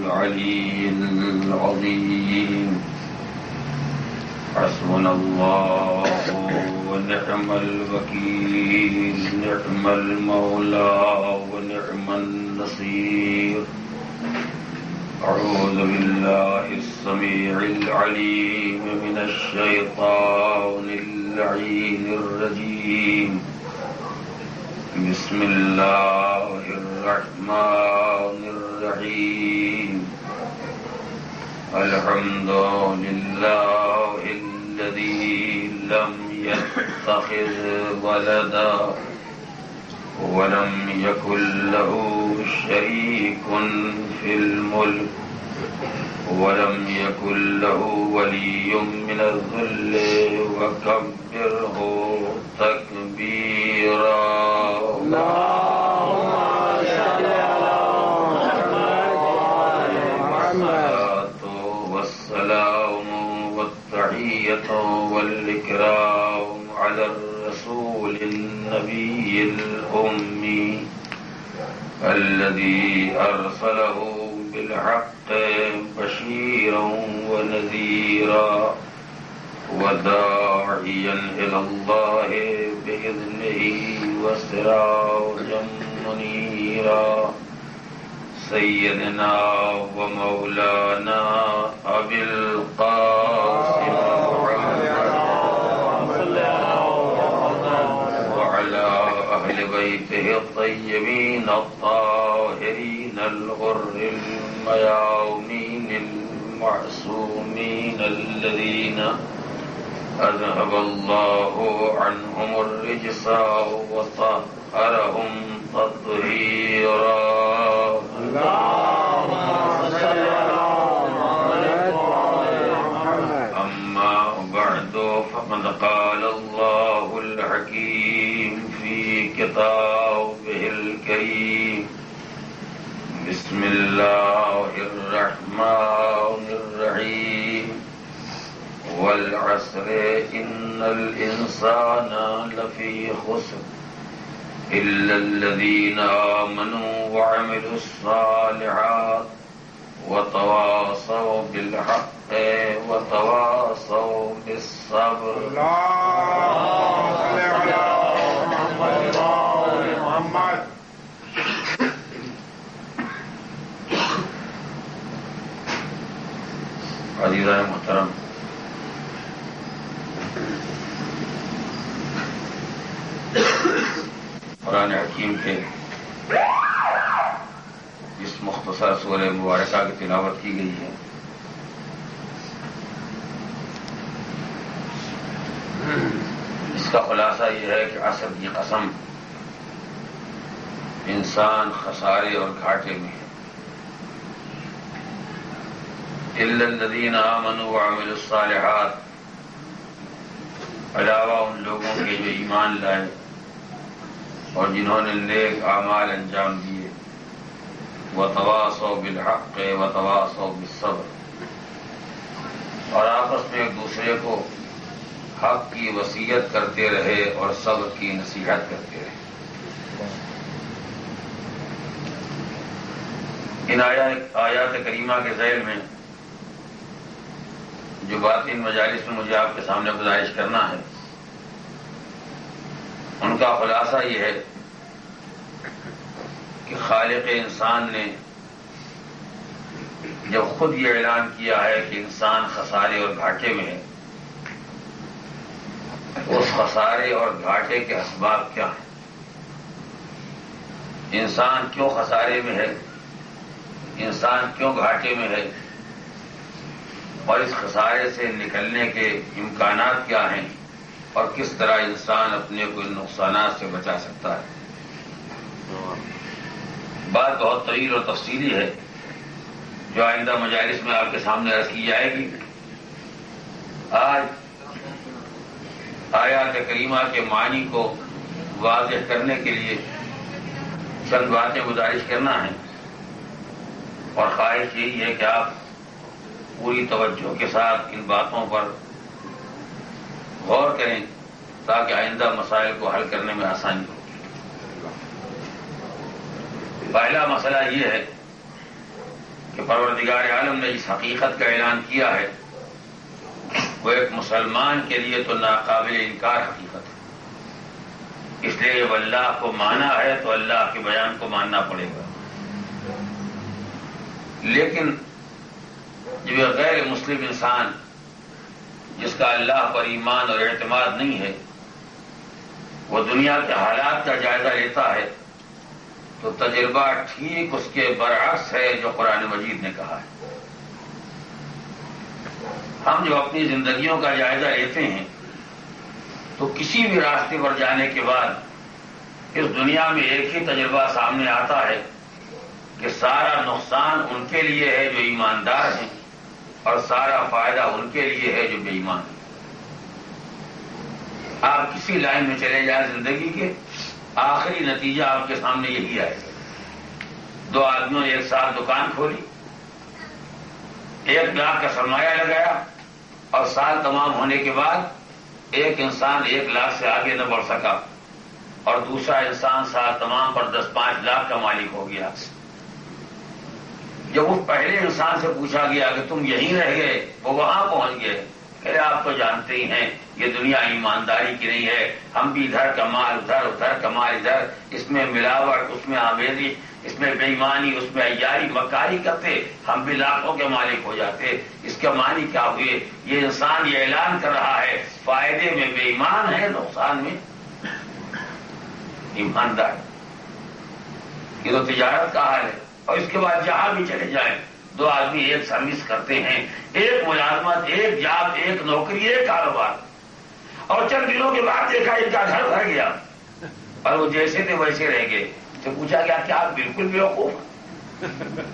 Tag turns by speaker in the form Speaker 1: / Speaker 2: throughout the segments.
Speaker 1: العلي العظيم حسبنا الله ونعم الوكيل نعم المولى ونعم النصير أعوذ بالله السميع العليم من الشيطان اللعين الرجيم بسم الله الرحمن الرحيم الحمد لله الذي لم يتخذ ولدا ولم يكن له شريك في الملك ولم يكن له ولي من الذل وكبره تكبيرا اللهم صل على محمد والسلام والتحية والإكرام على الرسول النبي الأمي الذي أرسله بالحق بشيرا ونذيرا وداعيا إلى الله بإذنه وسراجا منيرا سيدنا ومولانا أبي القاسم محمد وعلى أهل بيته الطيبين الطاهرين الغر الميامين المعصومين الذين أذهب الله عنهم الرجس وطهرهم تطهيرا اللهم صل على محمد أما بعد فقد قال الله الحكيم في كتابه الكريم بسم الله الرحمن الرحيم والعصر إن الإنسان لفي خسر إلا الذين آمنوا وعملوا الصالحات وتواصوا بالحق وتواصوا بالصبر اللهم صل على محمد عزیزائے محترم، قرآن حکیم کے جس مختصر سورہ مبارکہ کی تلاوت کی گئی ہے، اس کا خلاصہ یہ ہے کہ عصر کی قسم انسان خسارے اور گھاٹے میں ہے، الا الذین آمنوا وعملوا الصالحات، علاوہ ان لوگوں کے جو ایمان لائے اور جنہوں نے نیک اعمال انجام دیے، وتواصوا بالحق وتواصوا بالصبر، اور آپس میں ایک دوسرے کو حق کی وصیت کرتے رہے اور صبر کی نصیحت کرتے رہے۔ ان آیات کریمہ کے ذیل میں جو بات ان مجالس میں مجھے آپ کے سامنے گزارش کرنا ہے، ان کا خلاصہ یہ ہے کہ خالق انسان نے جب خود یہ اعلان کیا ہے کہ انسان خسارے اور گھاٹے میں ہے، اس خسارے اور گھاٹے کے اسباب کیا ہیں؟ انسان کیوں خسارے میں ہے؟ انسان کیوں گھاٹے میں ہے؟ اور اس خسارے سے نکلنے کے امکانات کیا ہیں؟ اور کس طرح انسان اپنے کو ان نقصانات سے بچا سکتا ہے؟ بات بہت طویل اور تفصیلی ہے جو آئندہ مجالس میں آپ کے سامنے عرض کی جائے گی۔ آج آیات کریمہ کے معنی کو واضح کرنے کے لیے چند باتیں گزارش کرنا ہے، اور خواہش یہی ہے کہ آپ پوری توجہ کے ساتھ ان باتوں پر غور کریں تاکہ آئندہ مسائل کو حل کرنے میں آسانی ہو۔ پہلا مسئلہ یہ ہے کہ پروردگار عالم نے جس حقیقت کا اعلان کیا ہے وہ ایک مسلمان کے لیے تو ناقابل انکار حقیقت ہے، اس لیے جب اللہ کو مانا ہے تو اللہ کے بیان کو ماننا پڑے گا۔ لیکن جو یہ غیر مسلم انسان جس کا اللہ پر ایمان اور اعتماد نہیں ہے، وہ دنیا کے حالات کا جائزہ لیتا ہے تو تجربہ ٹھیک اس کے برعکس ہے جو قرآن مجید نے کہا ہے۔ ہم جو اپنی زندگیوں کا جائزہ لیتے ہیں تو کسی بھی راستے پر جانے کے بعد اس دنیا میں ایک ہی تجربہ سامنے آتا ہے کہ سارا نقصان ان کے لیے ہے جو ایماندار ہیں اور سارا فائدہ ان کے لیے ہے جو بے ایمان ہیں۔ آپ کسی لائن میں چلے جائیں زندگی کے، آخری نتیجہ آپ کے سامنے یہی آئے گا۔ دو آدمیوں نے ایک ساتھ دکان کھولی، 1 لاکھ کا سرمایہ لگایا اور سال تمام ہونے کے بعد ایک انسان 1 لاکھ سے آگے نہ بڑھ سکا اور دوسرا انسان سال تمام پر 10-5 لاکھ کا مالک ہو گیا۔ جب اس پہلے انسان سے پوچھا گیا کہ تم یہیں رہ گئے، وہ وہاں پہنچ گئے، کہ آپ تو جانتے ہی ہیں یہ دنیا ایمانداری کی نہیں ہے، ہم بھی ادھر کا مال ادھر، ادھر کا مال ادھر، اس میں ملاوٹ، اس میں آمیزی، اس میں بے ایمانی، اس میں عیاری مکاری کرتے، ہم بھی لاکھوں کے مالک ہو جاتے۔ اس کے معنی کیا ہوئے؟ یہ انسان یہ اعلان کر رہا ہے فائدے میں بے ایمان ہے، نقصان میں ایماندار۔ یہ تو تجارت کا حال ہے۔ اور اس کے بعد جہاں بھی چلے جائیں، 2 آدمی ایک سروس کرتے ہیں، ایک ملازمت، ایک جاب، ایک نوکری، ایک کاروبار، اور چند دنوں کے بعد دیکھا ان کا گھر بھر گیا اور وہ جیسے تھے ویسے رہ گئے۔ تو پوچھا گیا کہ آپ بالکل بیوقوف،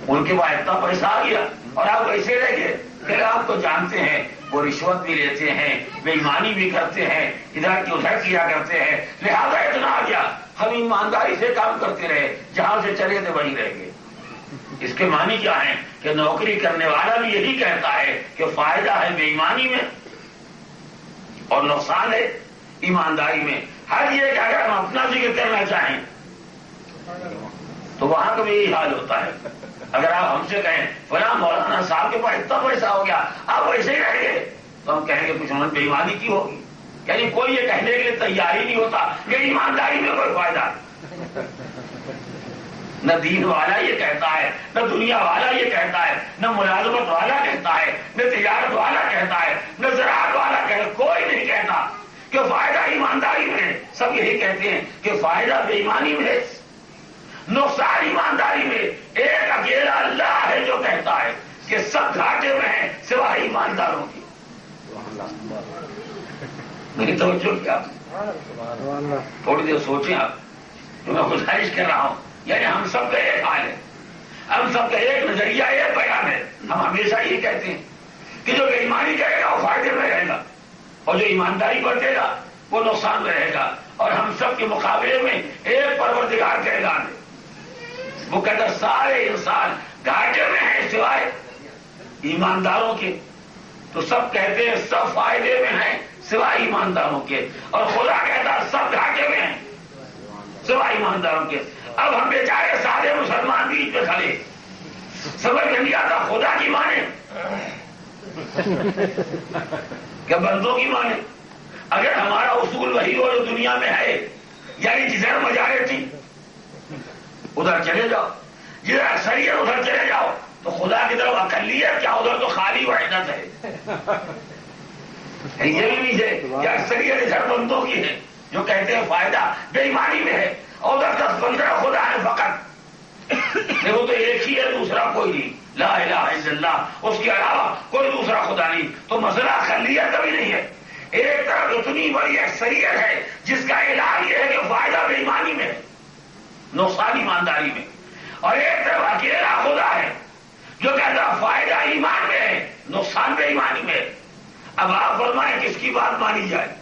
Speaker 1: ان کے پاس اتنا پیسہ آ گیا اور آپ ویسے رہ گئے؟ کہ آپ تو جانتے ہیں وہ رشوت بھی لیتے ہیں، بے ایمانی بھی کرتے ہیں، ادھر کی ادھر کیا کرتے ہیں، لہذا اتنا آ گیا، ہم ایمانداری سے کام کرتے رہے، جہاں سے چلے تھے وہیں رہ گئے۔ اس کے معنی کیا ہے کہ نوکری کرنے والا بھی یہی کہتا ہے کہ فائدہ ہے بے ایمانی میں اور نقصان ہے ایمانداری میں۔ ہر یہ کہ اگر ہم اپنا ذکر کرنا چاہیں تو وہاں کا بھی یہی حال ہوتا ہے۔ اگر آپ ہم سے کہیں فلاں مولانا صاحب کے پاس اتنا پیسہ ہو گیا، آپ ویسے ہی رہ گئے، تو ہم کہیں گے کچھ بے ایمانی کی ہوگی۔ یعنی کوئی یہ کہنے کے لیے تیار ہی نہیں ہوتا کہ ایمانداری میں کوئی فائدہ نہیں۔ نہ دین والا یہ کہتا ہے، نہ دنیا والا یہ کہتا ہے، نہ ملازمت والا کہتا ہے، نہ تجارت والا کہتا ہے، نہ زراعت والا کہتا ہے، کوئی نہیں کہتا کہ فائدہ ایمانداری میں ہے۔ سب یہی کہتے ہیں کہ فائدہ بے ایمانی میں ہے، نقصان ایمانداری میں۔ ایک اکیلا اللہ ہے جو کہتا ہے کہ سب گھاٹے میں ہیں سوائے ایمانداروں کی۔ میری توجہ کیا؟ تھوڑی دیر سوچیں آپ، جو میں گزارش کر رہا ہوں، یعنی ہم سب کا ایک حال ہے، ہم سب کا ایک نظریہ، ایک بیان ہے۔ ہم ہمیشہ یہ کہتے ہیں کہ جو بے ایمانی کرے گا وہ فائدے میں رہے گا اور جو ایمانداری برتے گا وہ نقصان میں رہے گا، اور ہم سب کے مقابلے میں ایک پروردگار کا اعلان ہے، وہ کہتا سارے انسان گھاٹے میں ہیں سوائے ایمانداروں کے۔ تو سب کہتے ہیں سب فائدے میں ہیں سوائے ایمانداروں کے، اور خدا کہتا سب گھاٹے میں ہیں سوائے ایمانداروں کے۔ اب ہم بیچارے سارے مسلمان بیچ میں کھڑے، سمجھ میں نہیں آتا خدا کی مانے کہ بندوں کی مانے۔ اگر ہمارا اصول وہی ہو جو دنیا میں ہے، یعنی جدھر میجارٹی ادھر چلے جاؤ، جدھر اکثریت ادھر چلے جاؤ، تو خدا کی طرف اقلیت کیا، ادھر تو خالی وحدت ہے۔ یہ بھی نہیں ہے کہ اکثریت ادھر بندوں کی ہے جو کہتے ہیں فائدہ بے ایمانی میں ہے، اور 10-15 خدا ہے فقط، وہ تو ایک ہی ہے، دوسرا کوئی نہیں، لا الہ الا اللہ، اس کے علاوہ کوئی دوسرا خدا نہیں۔ تو مسئلہ اقلیت کا بھی نہیں ہے، ایک طرف اتنی بڑی اکثریت ہے جس کا اعلان یہ ہے کہ فائدہ بے ایمانی میں ہے، نقصان ایمانداری میں، اور ایک طرف اکیلا خدا ہے جو کہتا فائدہ ایمان میں ہے، نقصان بے ایمانی میں ہے۔ اب آپ فرمائیں کس کی بات مانی جائے؟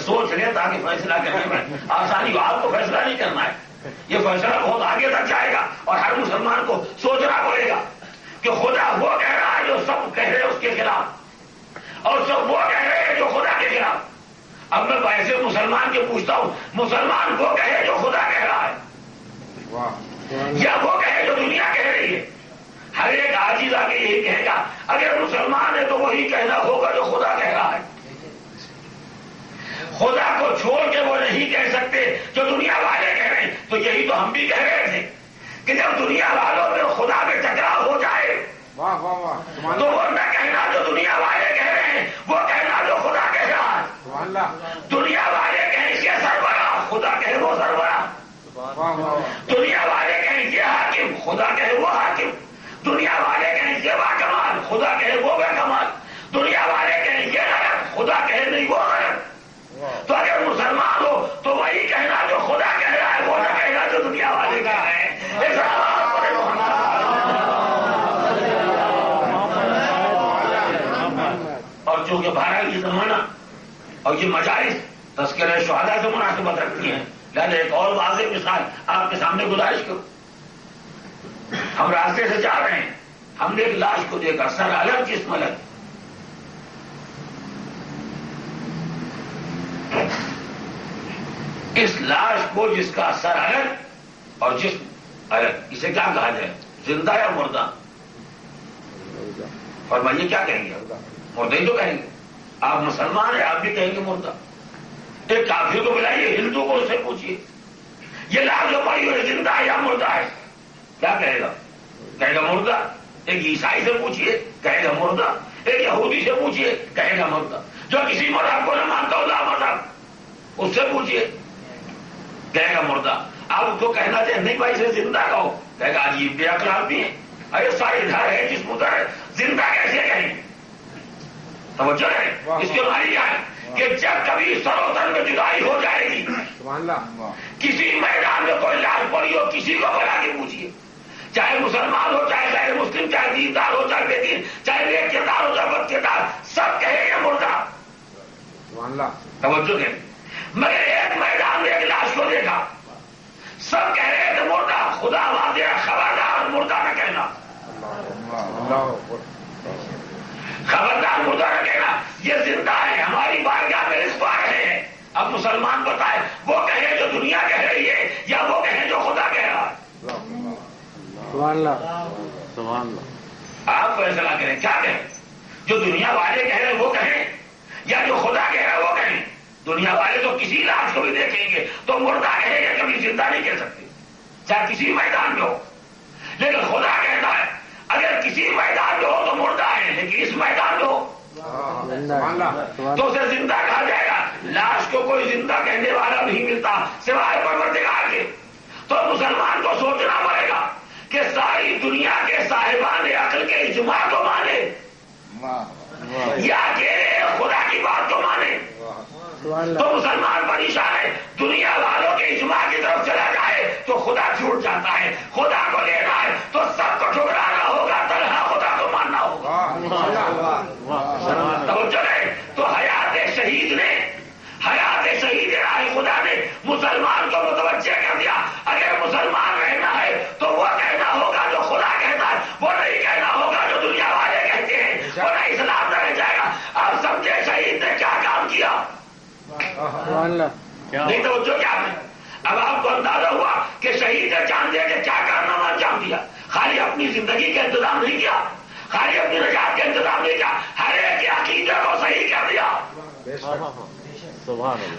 Speaker 1: سوچ لیں تاکہ فیصلہ کرنے میں آسانی ہو۔ آپ کو فیصلہ نہیں کرنا ہے، یہ فیصلہ بہت آگے تک جائے گا، اور ہر مسلمان کو سوچنا پڑے گا کہ خدا وہ کہہ رہا ہے جو سب کہہ رہے ہیں اس کے خلاف، اور سب وہ کہہ رہے ہیں جو خدا کے خلاف۔ اب میں ایسے مسلمان کے پوچھتا ہوں، مسلمان وہ کہے جو خدا کہہ رہا ہے، یا وہ کہے جو دنیا کہہ رہی ہے؟ وہی کہنا ہوگا جو خدا کہہ رہا ہے. خدا کو چھوڑ کے وہ نہیں کہہ سکتے جو دنیا والے کہہ رہے ہیں. تو یہی تو ہم بھی کہہ رہے تھے کہ جب دنیا والوں میں خدا میں ٹکراؤ ہو جائے تو وہ نہ کہنا جو دنیا والے کہہ رہے ہیں، وہ کہنا جو خدا کہہ رہا ہے. دنیا والے کہیں یہ سربراہ، خدا کہے وہ سربراہ. دنیا والے کہیں یہ حاکم، خدا کہے وہ حاکم. دنیا والے کہیں یہ با کمال، خدا کہے وہ بے کمال. دنیا والے کہیں یہ غلط، خدا کہے نہیں وہ غلط. تو اگر مسلمان ہو تو وہی کہنا جو خدا کہہ رہا ہے، وہ نہ کہنا جو دنیا والے کہہ رہے ہیں. اور چونکہ بہرحال یہ زمانہ اور یہ مجالس تذکرہ شہداء سے مناسبت رکھتی ہیں، لہٰذا ایک اور واضح مثال آپ کے سامنے گزارش کروں. ہم راستے سے جا رہے ہیں، ہم نے ایک لاش کو دیکھا، سر الگ جسم الگ. اس لاش کو جس کا سر الگ اور جسم الگ، اسے کیا کہا جائے؟ زندہ یا مردہ؟ فرمائیے کیا کہیں گے؟ مردہ ہی تو کہیں گے. آپ مسلمان ہیں، آپ بھی کہیں گے مردہ. ایک کافر کو بلائیے، ہندو کو اس سے پوچھیے یہ لاش جو پڑی ہوئی زندہ ہے یا مردہ ہے، کیا کہے گا؟ کہے گا مردہ. ایک عیسائی سے پوچھیے، کہے گا مردہ. ایک یہودی سے پوچھیے، کہے گا مردہ. جو کسی مذہب کو نہ مانتا ہو، لا مذہب، اس سے پوچھیے، کہے گا مردہ. آپ اس کو کہنا چاہیں نہیں بھائی اسے زندہ کہو، کہے گا عجیب بے عقل آدمی ہے. ارے سارے ادھر ہے جسم ادھر ہے، زندہ کیسے کہیں؟ توجہ ہے. اس کے معنی کیا ہے کہ جب کبھی سروتن میں جدائی ہو جائے گی، کسی میدان میں کوئی لاش پڑی ہو، کسی کو بلا کے پوچھیے، چاہے مسلمان ہو، چاہے غیر مسلم، چاہے دیندار ہو، چاہے بے دین، چاہے نیک کردار ہو، چاہے بد کردار، سب کہیں گے مردہ. توجہ ہے. مگر ایک میدان میں ایک لاش کو دیکھا، سب کہہ رہے تھے مردہ. خدا واضح خبردار مردہ نہ کہنا، خبردار مردہ نہ کہنا. یہ زندہ ہے، ہماری بارگاہ میں رزق آ رہے ہیں. اب مسلمان بتائے وہ کہے جو دنیا کہہ رہی ہے یا وہ کہے جو خدا کہہ رہا ہے. آپ فیصلہ کریں، کیا کہیں؟ جو دنیا والے کہہ رہے وہ کہیں یا جو خدا کہہ رہا ہے وہ کہیں. دنیا والے تو کسی لاش کو بھی دیکھیں گے تو مردہ کہیں گے، کبھی زندہ نہیں کہہ سکتے، چاہے کسی میدان میں ہو. لیکن خدا کہتا ہے اگر کسی میدان میں ہو تو مردہ ہے، لیکن اس میدان میں ہو تو اسے زندہ کہا جائے گا. لاش کو کوئی زندہ کہنے والا نہیں ملتا سوائے پروردگار کے. تو مسلمان کو سوچنا پڑے گا کہ ساری دنیا کے صاحبان عقل کے اجماع کو مانے یا کہ خدا کی بات کو مانے. تو مسلمان پریشان ہے. دنیا والوں کے اجماع کی طرف چلا جائے تو خدا چھوٹ جاتا ہے. خدا کو لینا ہے تو سب کو ٹھکرانا ہوگا، تنہا خدا کو ماننا ہوگا. توجہ ہے. تو حیات شہید نے، حیات شہید راہ خدا نے مسلمان کو متوجہ کر دیا. اگر مسلمان رہنا ہے تو وہ کہنا ہوگا جو خدا کہتا ہے، وہ نہیں کہنا ہوگا جو دنیا والے کہتے ہیں، ورنہ اسلام نہ رہ جائے گا. آپ سمجھے شہید نے کیا کام کیا؟ نہیں توجہ کیا ہے. اب آپ کو اندازہ ہوا کہ شہید نے جان دے کے کیا کارنامہ انجام دیا. خالی اپنی زندگی کا انتظام نہیں کیا، خالی اپنی نجات کا انتظام نہیں کیا، ہر ایک کے عقیدے کو صحیح کر دیا،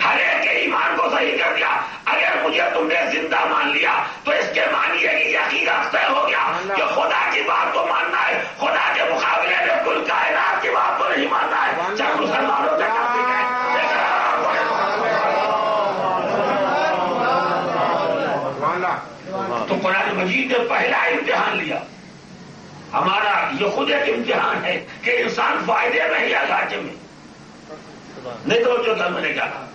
Speaker 1: ہر ایک کے ایمان کو صحیح کر دیا. اگر مجھے تم نے زندہ مان لیا تو اس کے معنی ہے کہ یہ عقیدہ طے ہو گیا کہ خدا کی بات کو ماننا ہے، خدا کے مقابلے میں کل کائنات کی بات کو نہیں ماننا ہے، چاہے مسلمانوں سے کافر ہے. تو قرآن مجید نے پہلا امتحان لیا. ہمارا یہ خود ایک امتحان ہے کہ انسان فائدے میں ہی یا گھاٹے میں. نہیں تو جو میں نے کہا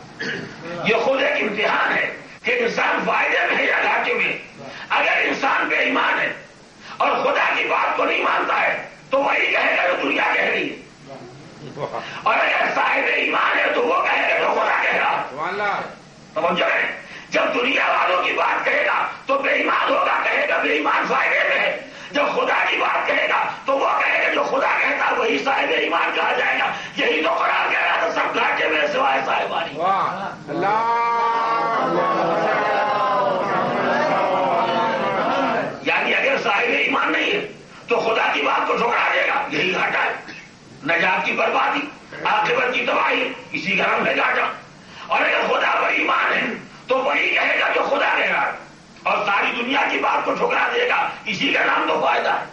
Speaker 1: یہ خود ایک امتحان ہے کہ انسان فائدے میں ہے یا گھاٹے میں. اگر انسان بے ایمان ہے اور خدا کی بات کو نہیں مانتا ہے تو وہی کہے گا جو دنیا کہہ رہی ہے، اور اگر صاحب ایمان ہے تو وہ کہے گا جو خدا کہہ رہا. سمجھ رہے ہیں؟ جب دنیا والوں کی بات کہے گا تو بے ایمان ہوگا، کہے گا بے ایمان فائدے میں ہے. جب خدا کی بات کہے گا تو وہ کہے گا جو خدا کہتا ہے وہی صاحب ایمان کہا جائے گا. یہی تو قرآن کہہ رہا تھا سب گھاٹے میں سوائے صاحبانی. یعنی اگر صاحب ایمان نہیں ہے تو خدا کی بات کو ٹھکرا دے گا، یہی گھاٹا ہے.
Speaker 2: نجات کی بربادی، عاقبت کی تباہی، اسی کا نام ہے گاٹا۔ اور اگر خدا پر ایمان ہے تو وہی کہے گا جو خدا کہہ رہا ہے، اور ساری دنیا کی بات کو ٹھکرا دے گا، اسی کا نام تو فائدہ ہے۔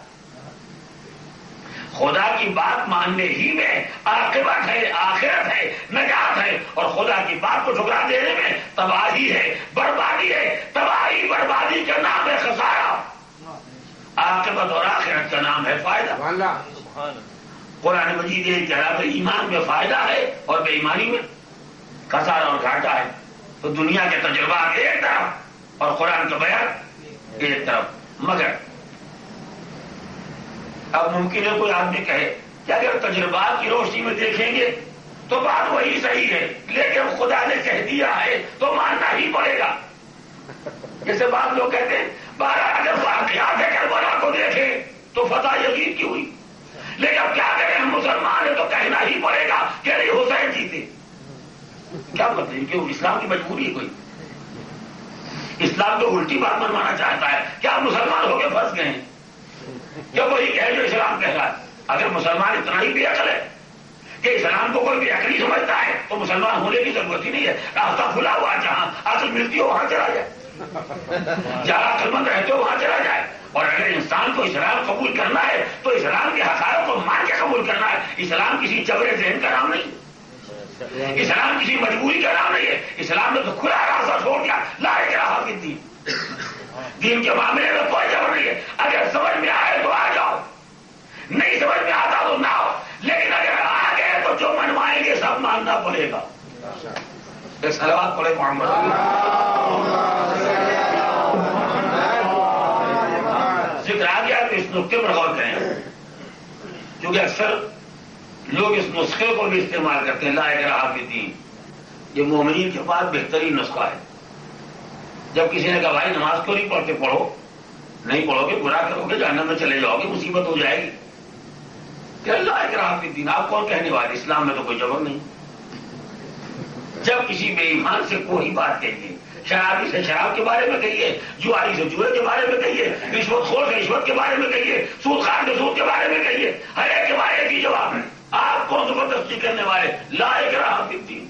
Speaker 2: خدا کی بات ماننے ہی میں عاقبت ہے، آخرت ہے، نجات ہے، اور خدا کی بات کو ٹھکرا دینے میں تباہی ہے، بربادی ہے۔ تباہی بربادی کا نام ہے خسارہ، عاقبت اور آخرت کا نام ہے فائدہ۔ قرآن مجید یہ کہہ رہا ہے ایمان میں فائدہ ہے اور بے ایمانی میں خسارہ اور گھاٹا ہے۔ تو دنیا کے تجربات ایک طرف اور قرآن کا بیان ایک طرف۔ مگر اب ممکن ہے کوئی آدمی کہے کہ اگر تجربات کی روشنی میں دیکھیں گے تو بات وہی صحیح ہے، لیکن خدا نے کہہ دیا ہے تو ماننا ہی پڑے گا۔ جیسے بعض لوگ کہتے ہیں اگر واقعات کربلا کو دیکھیں تو فتح یزید کی ہوئی، لیکن اب کیا کریں ہم مسلمان ہیں تو کہنا ہی پڑے گا کہ نہیں حسین جیتے۔ کیا مطلب کہ اسلام کی مجبوری ہے کوئی؟ اسلام تو الٹی بات منوانا چاہتا ہے کہ آپ مسلمان ہو کے پھنس گئے ہیں، جب وہی کہے جو اسلام کہہ رہا ہے۔ اگر مسلمان اتنا ہی بے عقل ہے کہ اسلام کو کوئی بے عقلی سمجھتا ہے تو مسلمان ہونے کی ضرورت ہی نہیں ہے۔ راستہ کھلا ہوا، جہاں عقل ملتی ہو وہاں چلا جائے، جہاں عقل مند رہتے ہو وہاں چلا جائے۔ اور اگر انسان کو اسلام قبول کرنا ہے تو اسلام کے حقائق کو مان کے قبول کرنا ہے۔ اسلام کسی جبر ذہن کا نام نہیں، اسلام کسی مجبوری کا نام نہیں ہے۔ اسلام نے تو کھلا راستہ چھوڑ دیا، لا اکراہ فی الدین۔ دین کے معاملے میں کوئی جبر نہیں ہے، اگر سمجھ میں آئے تو آ جاؤ، نہیں سمجھ میں آتا تو نہ ہو، لیکن اگر آ گئے تو جو منوائیں گے سب ماننا پڑے گا۔ ایک صلوات پڑھے محمد۔ ذکر آ گیا تو اس نقطے پر غور کریں، کیونکہ اکثر لوگ اس نسخے کو بھی استعمال کرتے ہیں، لا اکراہ فی الدین۔ یہ مومنین کے پاس بہترین نسخہ ہے۔ جب کسی نے کہا بھائی نماز کیوں نہیں پڑھتے؟ پڑھو، نہیں پڑھو گے گناہ کرو گے، جہنم میں چلے جاؤ گے، مصیبت ہو جائے گی۔ کہ لا اکراہ فی الدین، آپ کون کہنے والے؟ اسلام میں تو کوئی جبر نہیں۔ جب کسی بے ایمان سے کوئی بات کہیے، شرابی سے شراب کے بارے میں کہیے، جواری سے جوئے کے بارے میں کہیے، رشوت خور سے رشوت کے بارے میں کہیے، سود خوار سے سود کے بارے میں کہیے، ہر ایک کے بارے کی جواب ہے۔ آپ کون زبردستی کرنے والے؟ لا اکراہ فی الدین،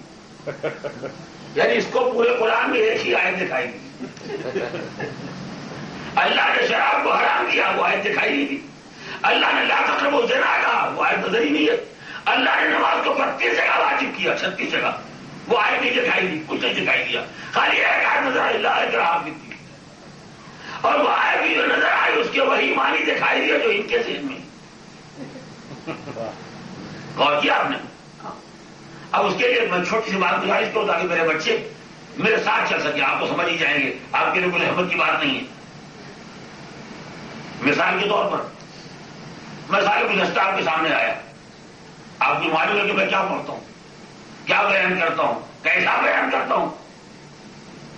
Speaker 2: یعنی اس کو پورے قرآن میں ایک ہی آیت دکھائی دی۔ اللہ نے شراب کو حرام کیا، وہ آیت دکھائی نہیں دی۔ اللہ نے لا تقربوا الزنا کہا، وہ آیت نظر ہی نہیں ہے۔ اللہ نے نماز کو 32 جگہ واجب کیا، 36 جگہ، وہ آیت نہیں دکھائی دی، کچھ نہیں دکھائی دیا، خالی ایک آیت نظر آئی، لا اکراہ فی الدین۔ اور وہ آیت بھی جو نظر آئی اس کے وہی معنی دکھائی دیا جو ان کے ذہن میں۔ غور کیا آپ نے؟ اب اس کے لیے میں چھوٹی سی بات گزارش کروں تاکہ میرے بچے میرے ساتھ چل سکے، آپ تو سمجھ ہی جائیں گے، آپ کے لیے کوئی احمد کی بات نہیں ہے۔ مثال کے طور پر میں سارے گزشتہ آپ کے سامنے آیا، آپ کو معلوم ہے کہ میں کیا پڑھتا ہوں، کیا بیان کرتا ہوں، کیسا بیان کرتا ہوں۔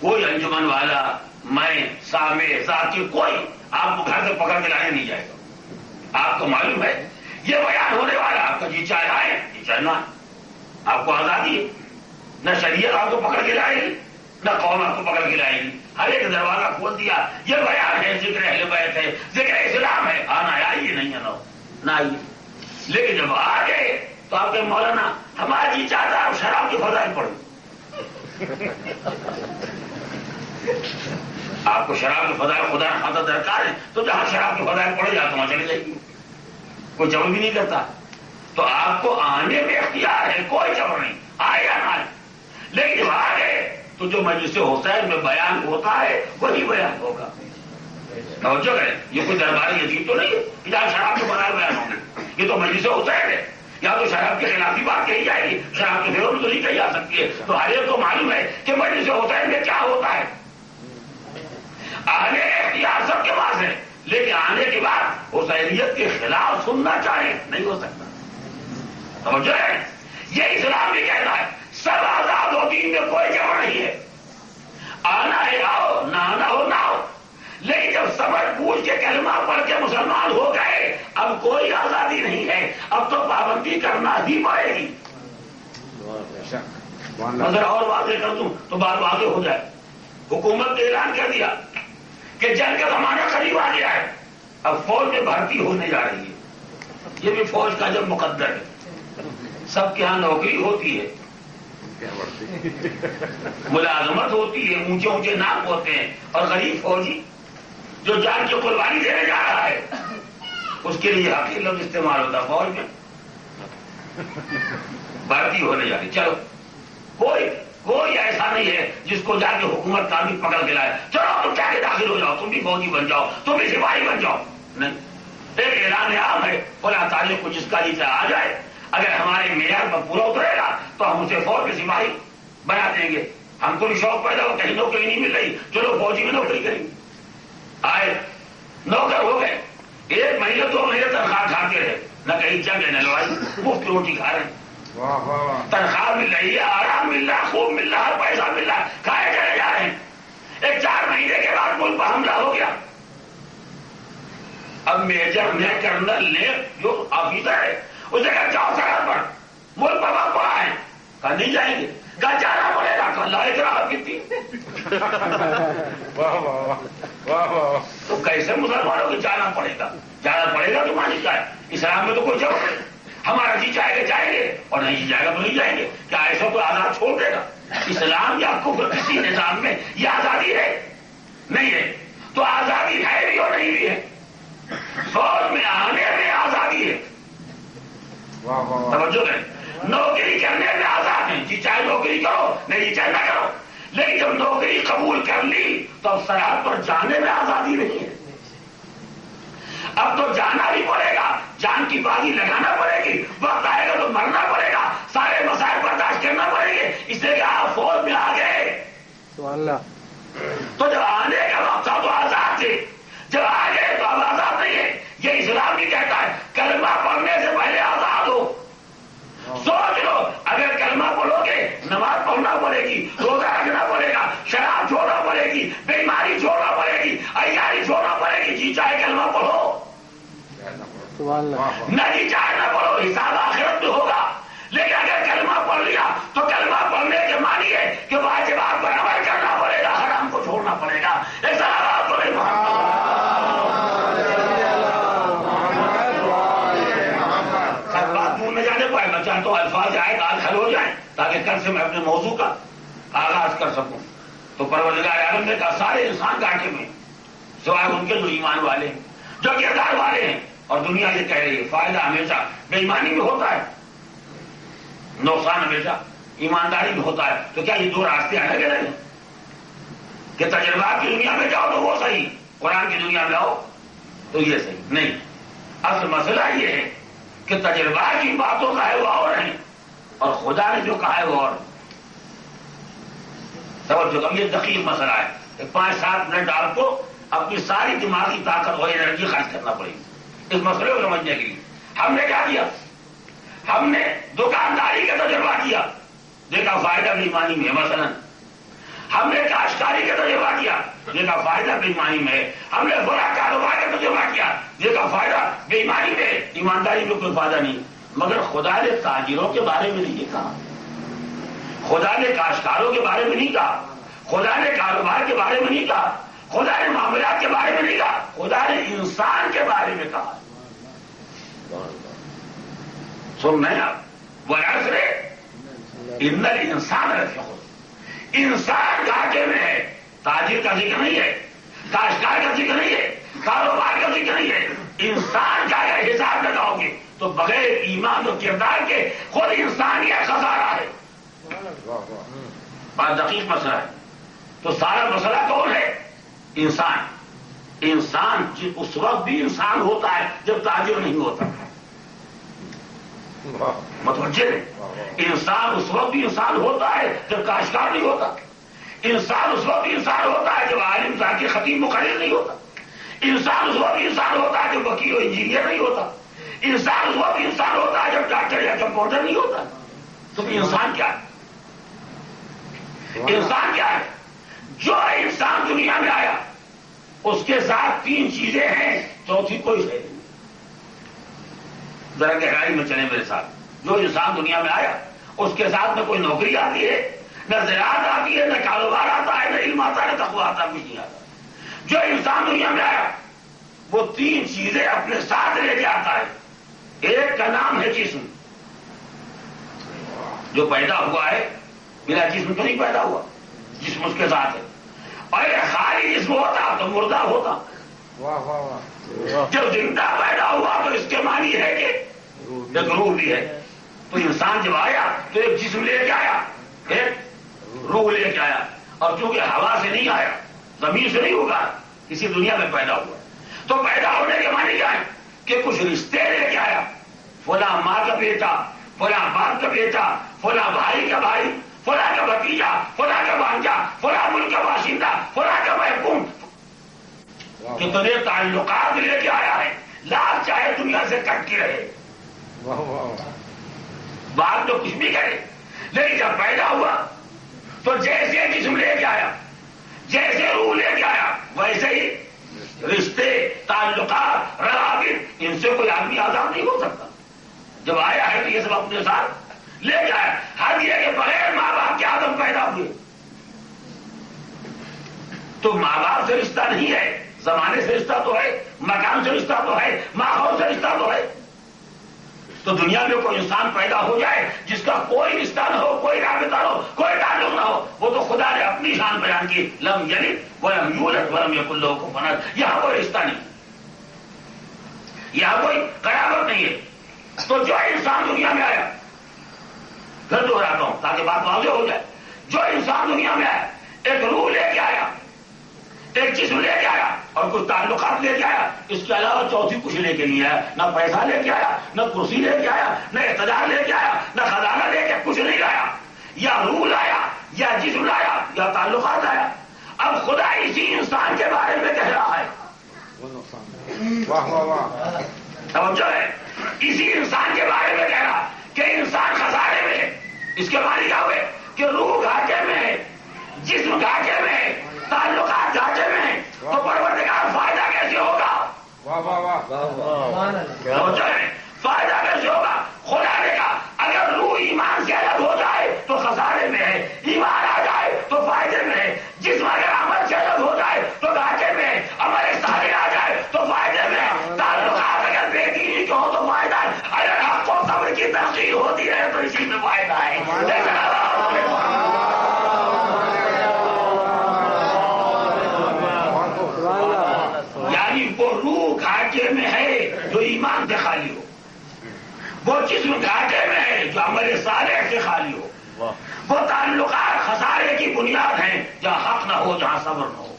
Speaker 2: کوئی انجمن والا، میں، سامع، ساتھی، کوئی آپ کو گھر سے پکڑ کے لانے نہیں جائے گا۔ آپ کو معلوم ہے یہ بیان ہونے والا، آپ کا جی چاہے آئے جی چاہے نہ آئے، آپ کو آزادی ہے۔ نہ شریعت آپ کو پکڑ کے لائے گی، نہ قوم آپ کو پکڑ کے لائے گی۔ ہر ایک دروازہ کھول دیا، یہ بیان ہے، ذکر اہل بیت ہے، ذکر اسلام ہے، آنا ہے، آئیے، نہیں ہے نہ آئیے۔ لیکن جب آ گئے تو آپ کے مولانا ہمارا جی چاہتا ہے آپ شراب کی فضائل پڑھیں۔ آپ کو شراب کی فضائل خدا خاطر درکار ہے تو جہاں شراب کی فضائل پڑھے جاتے وہاں چلے جائیے، کوئی جبر بھی نہیں کرتا۔ تو آپ کو آنے میں اختیار ہے، کوئی جبر نہیں، آئے یا نہ آئے۔ لیکن جب آ گئے تو جو مجلس حسین میں بیان ہوتا ہے وہی بیان ہوگا۔ توجہ کریں، یہ کوئی دربار یزید تو نہیں ہے کہ جہاں شراب کے فضائل بیان ہوں گے، یہ تو مجلس حسین ہے۔ یا تو شراب کے خلاف ہی بات کہی جائے گی، شراب کے فیور تو نہیں کہی جا سکتی ہے۔ تو ہر ایک کو معلوم ہے کہ مجلس حسین میں کیا ہوتا ہے۔ آنے اختیار سب کے پاس ہے، لیکن آنے کے بعد حسینیت کے خلاف سننا چاہے نہیں ہو سکتا۔ سمجھے؟ یہ اسلام بھی کہتا ہے سب آزاد ہو، دین میں کوئی جبر نہیں ہے، آنا ہے آؤ، نہ آنا ہو نہ ہو۔ لیکن جب سمجھ بوجھ کے کلمہ پڑھ کے مسلمان ہو گئے اب کوئی آزادی نہیں ہے، اب تو پابندی کرنا ہی پڑے گی۔ اگر اور واضح کر دوں تو بات واضح ہو جائے۔ حکومت نے اعلان کر دیا کہ جنگ کا زمانہ قریب آ گیا ہے، اب فوج میں بھرتی ہونے جا رہی ہے۔ یہ بھی فوج کا جب مقدر ہے، سب کے یہاں نوکری ہوتی ہے، ملازمت ہوتی ہے، اونچے اونچے نام ہوتے ہیں، اور غریب فوجی جو جان کی قربانی دینے جا رہا ہے اس کے لیے حقیر لفظ استعمال ہوتا ہے فوج میں بھرتی ہونے جا رہی. چلو کوئی ایسا نہیں ہے جس کو جا کے حکومت کا بھی پکڑ کے لائے چلو تم جا کے داخل ہو جاؤ، تم بھی فوجی بن جاؤ، تم بھی سپاہی بن جاؤ. نہیں، ایک اعلان عام ہے فلاں تاریخ کو جس کا جی آ جائے، اگر ہمارے معیار پر پورا اترے گا تو ہم اسے فوج میں سپاہی بنا دیں گے. ہم کو بھی شوق پیدا ہو، کہیں نوکری نہیں مل رہی، چلو فوجی میں نوکری کریں گے. آئے نوکر ہو گئے، 1 مہینے 2 مہینے تنخواہ کھاتے رہے، نہ کہیں جنگ ہے نہ لڑائی، مفت روٹی کھا رہے ہیں. تنخواہ مل رہی ہے، آرام مل رہا ہے، خوب مل رہا ہے، پیسہ مل رہا ہے، کھائے چلے جا رہے ہیں. 4 مہینے کے بعد ملک پر حملہ ہو گیا. اب میجر نے کرنل نے جو آفیسر ہے اسے کہا جاؤ سرحد پر، ملک پر وقت پڑا ہے. کہا نہیں جائیں گے، کہا جانا پڑے گا. کہا لائے راحت کتنی. تو کیسے مسلمانوں کو جانا پڑے گا؟ جانا پڑے گا تو مانی جائے. اسلام میں تو کوئی جگہ نہیں، ہمارا جی چاہے گا جائیں گے اور نہیں جی جائے گا تو نہیں جائیں گے. کیا ایسا کوئی آزاد چھوڑ دے گا؟ اسلام یا کفر کسی نظام میں یہ آزادی ہے؟ نہیں ہے. تو آزادی ہے بھی اور نہیں بھی ہے. فوج میں آنے میں آزادی ہے، توجہ کریں. نوکری کرنے میں آزاد ہے، جی چاہے نوکری کرو، نہیں جی چاہے نہ کرو. لیکن جب نوکری قبول کر لی تو اب سرحد پر جانے میں آزادی نہیں ہے. اب تو جانا بھی پڑے گا، جان کی بازی لگانا پڑے گی، وقت آئے گا تو مرنا پڑے گا، سارے مسائل برداشت کرنا پڑے گے. اس لیے کہ آپ فوج میں آ گئے تو جب آنے کا وقت تھا تو آزاد تھے، جب آ گئے تو اب آزاد نہیں ہے. یہ اسلام بھی کہتا ہے کلمہ پڑھنے سے پہلے آزاد ہو. سوچ لو، اگر کلمہ پڑھو گے نماز پڑھنا پڑے گی، روزہ رکھنا پڑے گا، شراب چھوڑنا پڑے گی، بیماری چھوڑنا پڑے گی، عیاری چھوڑنا پڑے گی. جی چاہے کلمہ پڑھو، نہ جی چاہے نہ پڑھو، حساب آخرت میں ہوگا. لیکن اگر کلمہ پڑھ لیا تو کلمہ پڑھنے کے معنی ہے کہ واجبات پر عمل کرنا پڑے گا، حرام کو چھوڑنا پڑے گا. ایسا بات دور میں جانے پائے. میں چاہتا ہوں الفاظ آئے آج حل ہو جائیں تاکہ کل سے میں اپنے موضوع کا آغاز کر سکوں. تو پروردگار عالم نے کہا سارے انسان گاٹے میں سوائے ان کے جو ایمان والے ہیں، جو کردار والے ہیں. اور دنیا یہ کہہ رہی ہے فائدہ ہمیشہ بے ایمانی میں ہوتا ہے، نقصان ہمیشہ ایمانداری میں ہوتا ہے. تو کیا یہ 2 راستے الگ الگ ہیں کہ تجربات کی دنیا میں جاؤ تو وہ صحیح، قرآن کی دنیا میں آؤ تو یہ صحیح نہیں؟ اصل مسئلہ یہ ہے کہ تجربات کی باتوں کا ہے وہ اور ہیں اور خدا نے جو کہا ہے وہ اور. توجہ، اب یہ دقیق مسئلہ ہے. 5-7 منٹ آپ کو اپنی ساری دماغی طاقت اور انرجی خرچ کرنا پڑے گی اس مسئلے کو سمجھنے کے لیے. ہم نے کیا کیا؟ ہم نے دکانداری کا تجربہ کیا، دیکھا فائدہ بے ایمانی میں. مثلا ہم نے کاشتکاری کا تجربہ کیا، دیکھا فائدہ بے ایمانی میں. ہم نے بڑا کاروبار کا تجربہ کیا، دیکھا فائدہ بے ایمانی میں. ایمانداری میں کوئی فائدہ نہیں. مگر خدا نے تاجروں کے بارے میں نہیں کہا، خدا نے کاشتکاروں کے بارے میں نہیں کہا، خدا نے کاروبار کے بارے میں نہیں کہا، خدا نے معاملات کے بارے میں نہیں کہا، خدا نے انسان کے بارے میں کہا. سن رہے ہیں آپ؟ وہ عصر ان الانسان لفی خسر. انسان گھاٹے میں ہے. تاجر کا ذکر نہیں ہے، کاشتکار کا ذکر نہیں ہے، کاروبار کا ذکر نہیں ہے. انسان کا اگر حساب لگاؤ گے تو بغیر ایمان و کردار کے خود انسان یہ خسارہ ہے. بات دقیق مسئلہ ہے. تو سارا مسئلہ کون ہے؟ انسان. انسان اس وقت بھی انسان ہوتا ہے جب تاجر نہیں ہوتا. متوجہ ہے؟ انسان اس وقت بھی انسان ہوتا ہے جب کاشتکار نہیں ہوتا. انسان اس وقت بھی انسان ہوتا ہے جب عالم ذاکر خطیب مقرر نہیں ہوتا. انسان اس وقت بھی انسان ہوتا ہے جب وکیل و انجینئر نہیں ہوتا. انسان اس وقت بھی انسان ہوتا ہے جب ڈاکٹر یا کمپاؤنڈر نہیں ہوتا. تو انسان کیا ہے؟ انسان کیا ہے؟ جو انسان دنیا میں آیا اس کے ساتھ 3 چیزیں ہیں، چوتھی کوئی ہے نہیں. ذرا گہرائی میں چلیں میرے ساتھ. جو انسان دنیا میں آیا اس کے ساتھ نہ کوئی نوکری آتی ہے، نہ زراعت آتی ہے، نہ کاروبار آتا ہے، نہ علم آتا ہے، نہ تقویٰ آتا ہے، کچھ نہیں آتا. جو انسان دنیا میں آیا وہ 3 چیزیں اپنے ساتھ لے کے آتا ہے. ایک کا نام ہے جسم، جو پیدا ہوا ہے بلا جسم تو نہیں پیدا ہوا، جسم اس کے ساتھ ہے، اور خالی جسم ہوتا تو مردہ ہوتا۔ جب زندہ پیدا ہوا تو اس کے معنی ہے کہ ایک روح بھی ہے۔ تو انسان جب آیا تو ایک جسم لے کے آیا، ایک روح لے کے آیا، اور چونکہ ہوا سے نہیں آیا، زمین سے نہیں ہوگا، کسی دنیا میں پیدا ہوا، تو پیدا ہونے کے معنی کیا ہے کہ کچھ رشتے لے کے آیا، فلاں ماں کا بیٹا، فلاں باپ کا بیٹا، فلاں بھائی کا بھائی، فلاں کا بھتیجا، فلاں کا بھانجا، فلاں ملک کا باشندہ، فلاں کا محکوم، کتنے تعلقات لے کے آیا ہے۔ لاکھ چاہے دنیا سے کٹ کے رہے، بات تو کچھ بھی کرے، لیکن جب پیدا ہوا تو جیسے جسم لے کے آیا، جیسے روح لے کے آیا، ویسے ہی رشتے، تعلقات، روابط، ان سے کوئی آدمی آزاد نہیں ہو سکتا۔ جب آیا ہے تو یہ سب اپنے ساتھ لے کے آیا۔ ہر یہ کہ بغیر ماں باپ کے آدم پیدا ہوئے، تو ماں باپ سے رشتہ نہیں ہے، زمانے سے رشتہ تو ہے، مکان سے رشتہ تو ہے، ماحول سے رشتہ تو ہے۔ تو دنیا میں کوئی انسان پیدا ہو جائے جس کا کوئی رشتہ نہ ہو، کوئی رابطہ نہ ہو، کوئی تعلق نہ ہو، وہ تو خدا نے اپنی شان بیان کی، لم یلد ولم یولد ولم یکن لہ کفوا احد۔ یہاں کوئی رشتہ نہیں، یہاں کوئی قرابت نہیں ہے۔ تو جو انسان دنیا میں آیا، پھر دوہراتا ہوں تاکہ بات واضح ہو جائے، جو انسان دنیا میں آیا ایک روح لے کے آیا، ایک جسم لے کے آیا اور کچھ تعلقات لے کے آیا، اس کے علاوہ چوتھی کچھ لے کے نہیں آیا، نہ پیسہ لے کے آیا، نہ کرسی لے کے آیا، نہ اقتدار لے کے آیا، نہ خزانہ لے کے کچھ نہیں لایا، یا روح لایا، یا جسم لایا، یا تعلقات لایا۔ اب خدا اسی انسان کے بارے میں کہہ رہا ہے،
Speaker 3: واہ واہ واہ،
Speaker 2: توجہ ہے، اسی انسان کے بارے میں کہہ رہا کہ انسان خسارے میں ہے۔ اس کے معنی کیا ہوئے کہ روح گھاٹے میں ہے، جسم گھاٹے میں ہے، تعلقات گھاٹے میں ہے، تو پروردگار فائدہ کیسے ہوگا؟
Speaker 3: واہ واہ واہ،
Speaker 2: توجہ ہے، فائدہ کیسے ہوگا؟ خدا نے کہا اگر روح ایمان سے الگ ہو جائے تو خسارے میں ہے، ایمان آ جائے تو فائدے میں ہے، جسم اگر عمل سے الگ ہو جائے تو گھاٹے میں ہے، عمل سارے آ جائے تو فائدے میں ہے، تعلقات اگر بے دینی کے ہو تو فائدہ ہے، اگر آپ کو صبر کی ترقی ہوتی ہے تو اسی میں فائدہ ہے۔ یعنی وہ روح گھاٹے میں ہے جو ایمان سے خالی ہو، وہ جسم گھاٹے میں ہے جو عمل صالح سے خالی ہو، وہ تعلقات خسارے کی بنیاد ہیں جہاں حق نہ ہو، جہاں صبر نہ ہو۔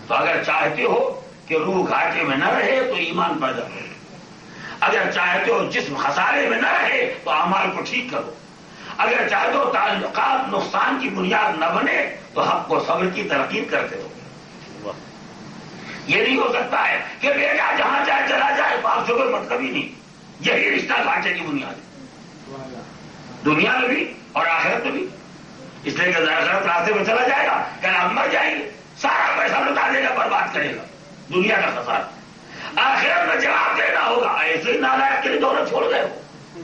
Speaker 2: تو اگر چاہتے ہو کہ روح گھاٹے میں نہ رہے تو ایمان پیدا ہو، اگر چاہتے ہو جسم خسارے میں نہ رہے تو اعمال کو ٹھیک کرو، اگر چاہتے ہو تعلقات نقصان کی بنیاد نہ بنے تو حق کو صبر کی ترغیب کرتے ہو۔ یہ نہیں ہو سکتا ہے کہ بیٹا جہاں جائے چلا جائے تو آپ سے کوئی مطلب ہی نہیں، یہی رشتہ گھاٹے کی بنیاد ہے، دنیا میں بھی اور آخرت میں بھی۔ اس لیے کہ آخرت راستے میں چلا جائے گا، کل آپ مر جائیں گے، سارا پیسہ لٹا دے گا، برباد کرے گا، دنیا کا خسارہ۔ آخرت میں جواب دینا ہوگا، ایسے ہی نالائق کے لیے دونوں چھوڑ گئے ہو،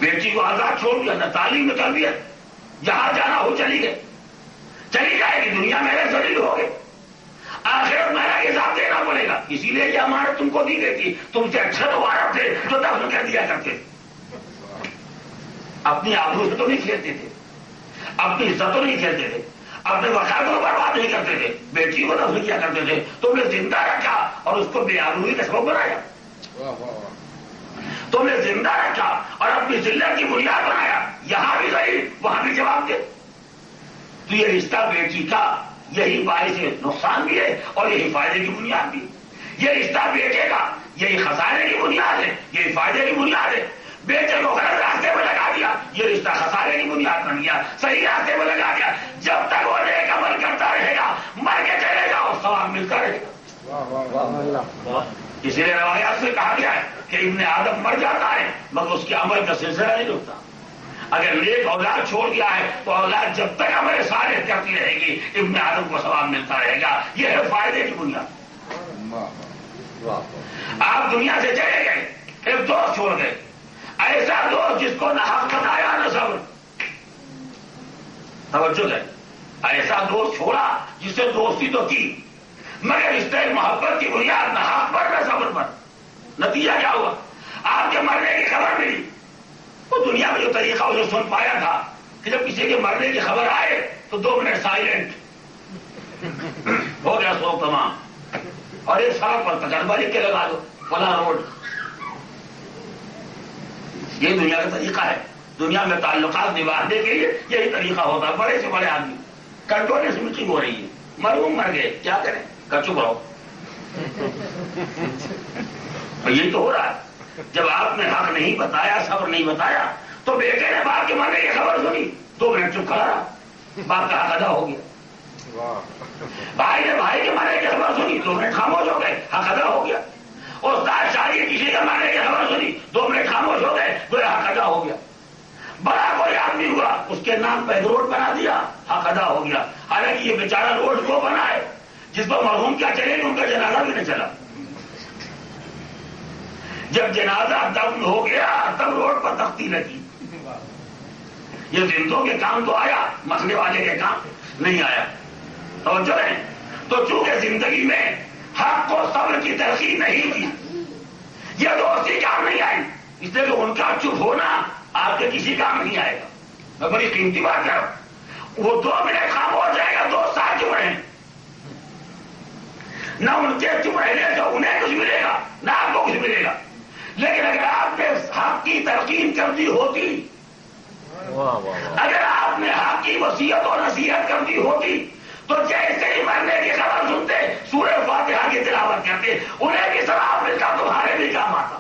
Speaker 2: بیٹی کو آزاد چھوڑ دیا، نہ تعلیم میں تربیت، جہاں جانا ہو چلی گئے، چلی جائے گی، دنیا میں ذلیل ہو گئے، آخرت میں حساب دینا پڑے گا۔ اسی لیے یہ امانت تم کو دی گئی تھی، تم سے اچھے تو عرب تھے جو دفن کر دیا کرتے تھے، اپنی آبرو سے تو نہیں کھیلتے تھے، اپنی عزت تو نہیں کھیلتے تھے، اپنے وقار کو برباد نہیں کرتے تھے، بیٹی کو دفن کیا کرتے تھے، تم نے زندہ رکھا اور اس کو بے آبروئی کا سبب بنایا، تم نے زندہ رکھا اور اپنی ذلت کی بنیاد بنایا، یہاں بھی صحیح وہاں بھی جواب دے۔ تو یہ رشتہ بیٹی کا یہی باعث نقصان بھی ہے اور یہی فائدے کی بنیاد بھی، یہ رشتہ بیٹے کا یہی خسارے کی بنیاد ہے، یہی فائدے کی بنیاد ہے۔ بیٹے کو غلط راستے میں لگا دیا، یہ رشتہ خسارے کی بنیاد بن گیا، صحیح راستے میں لگا دیا، جب تک وہ نیک عمل کرتا رہے گا، مر کے چلے گا اور ثواب ملتا رہے گا۔ اسی لیے روایات سے کہا گیا ہے کہ ابن آدم مر جاتا ہے مگر اس کے عمل کا سلسلہ نہیں رکتا۔ اگر نیک اولاد چھوڑ گیا ہے تو اولاد جب تک عمل صالح کرتی رہے گی، ابن آدم کو ثواب ملتا رہے گا، یہ ہے فائدے کی بنیاد۔ آپ دنیا سے چلے گئے، ایک دوست چھوڑ گئے، ایسا دوست جس کو نہ حق بتایا نہ صبر، توجہ ہے، ایسا دوست چھوڑا جس سے دوستی تو کی مگر رشتے محبت کی بنیاد نہ حق پر نہ صبر پر، نتیجہ کیا ہوا؟ آپ کے مرنے کی خبر ملی، وہ دنیا میں جو طریقہ اسے سن پایا تھا کہ جب کسی کے مرنے کی خبر آئے تو 2 منٹ سائلنٹ ہو گیا، سو تمام، اور ایک سڑک پر تجربہ لکھ کے لگا دو فلاں روڈ. یہ دنیا کا طریقہ ہے. دنیا میں تعلقات نبھانے کے لیے یہی طریقہ ہوتا ہے. بڑے سے بڑے آدمی کنٹرول میٹنگ ہو رہی ہے، مرحوم مر گئے، کیا کریں، چپ رہو. یہ تو ہو رہا ہے. جب آپ نے حق نہیں بتایا، صبر نہیں بتایا، تو بیٹے نے باپ کے مرنے کی خبر سنی، 2 منٹ چپ کھڑا رہا، باپ کا حق ادا ہو گیا. بھائی نے بھائی کے مرنے کی خبر سنی، 2 منٹ خاموش ہو گئے، حق ادا ہو گیا. استاد شاعری نے کسی کے مرنے کی خبر سنی، 2 منٹ خاموش ہو گئے، گویا حق ادا ہو گیا. بڑا کوئی آدمی ہوا، اس کے نام پہ روڈ بنا دیا، حق ادا ہو گیا. حالانکہ یہ بیچارہ روڈ وہ بنا ہے جس پر مرحوم کیا چلے گا، ان کا جنازہ بھی نہیں چلا. جب جنازہ دفن ہو گیا تب روڈ پر تختی لگی. یہ زندوں کے کام تو آیا، مسئلے والے کے کام نہیں آیا. توجہ ہے. تو چونکہ زندگی میں حق و صبر کی ترقی نہیں کی، یہ دوستی کام نہیں آئی، اس لیے کہ ان کا چپ ہونا آپ کے کسی کام نہیں آئے گا. میں بڑی قیمتی بات کر رہا ہوں. وہ 2 منٹ خاموش رہے گا، 2 سال چپ رہے، نہ ان کے چپ رہنے سے انہیں کچھ ملے گا نہ آپ کو کچھ ملے گا. لیکن اگر آپ نے حق کی تلقین کر دی ہوتی، اگر آپ نے حق کی وصیت اور نصیحت کر دی ہوتی، تو جیسے ہی مرنے کی خبر سنتے سورہ فاتحہ کی تلاوت کرتے، انہیں بھی ثواب ملتا، تمہارے بھی کام آتا.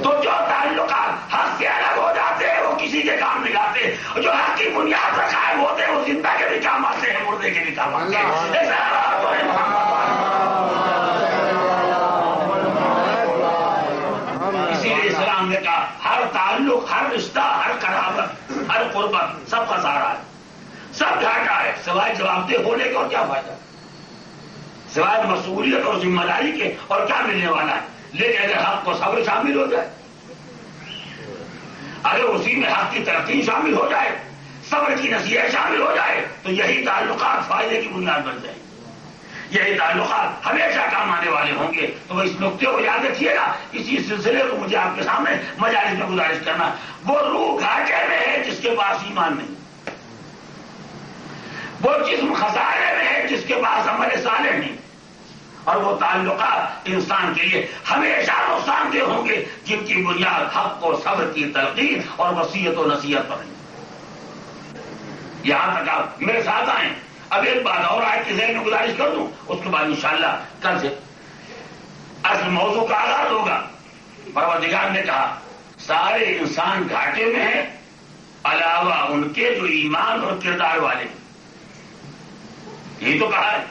Speaker 2: تو جو تعلقات حق سے الگ ہو جاتے ہیں وہ کسی کے کام نہیں آتے، جو حق کی بنیاد پر قائم ہوتے ہیں وہ زندہ کے بھی کام آتے ہیں، مردے کے بھی کام آتے ہیں. اسی لیے اسلام نے کہا ہر تعلق، ہر رشتہ، ہر قرابت، ہر قربت سب کا سہارا ہے، سب گھاٹا ہے، سوائے جوابدہ ہونے کے اور کیا فائدہ، سوائے مسئولیت اور ذمہ داری کے اور کیا ملنے والا ہے. لیکن اگر حق کو صبر شامل ہو جائے، اگر اسی میں حق کی ترقی شامل ہو جائے، صبر کی نصیحت شامل ہو جائے، تو یہی تعلقات فائدے کی بنیاد بن جائیں. یہی تعلقات ہمیشہ کام آنے والے ہوں گے. تو وہ اس نقطے کو یاد رکھیے گا. اسی سلسلے کو مجھے آپ کے سامنے مجالس میں گزارش کرنا. وہ روح گھاٹے میں ہے جس کے پاس ایمان نہیں، وہ جسم خسارے میں ہے جس کے پاس عمل صالح نہیں، اور وہ تعلقات انسان کے لیے ہمیشہ نقصان دہ ہوں گے جن کی بنیاد حق و صبر کی تلقین اور وصیت و نصیحت پر ہے. یہاں تک آپ میرے ساتھ آئیں. اب ایک بات اور آئے کہ ذہن میں گزارش کر دوں، اس کے بعد انشاءاللہ کل سے اصل موضوع کا آغاز ہوگا. پروردگار نے کہا سارے انسان گھاٹے میں ہیں علاوہ ان کے جو ایمان اور کردار والے ہیں. یہی تو کہا ہے.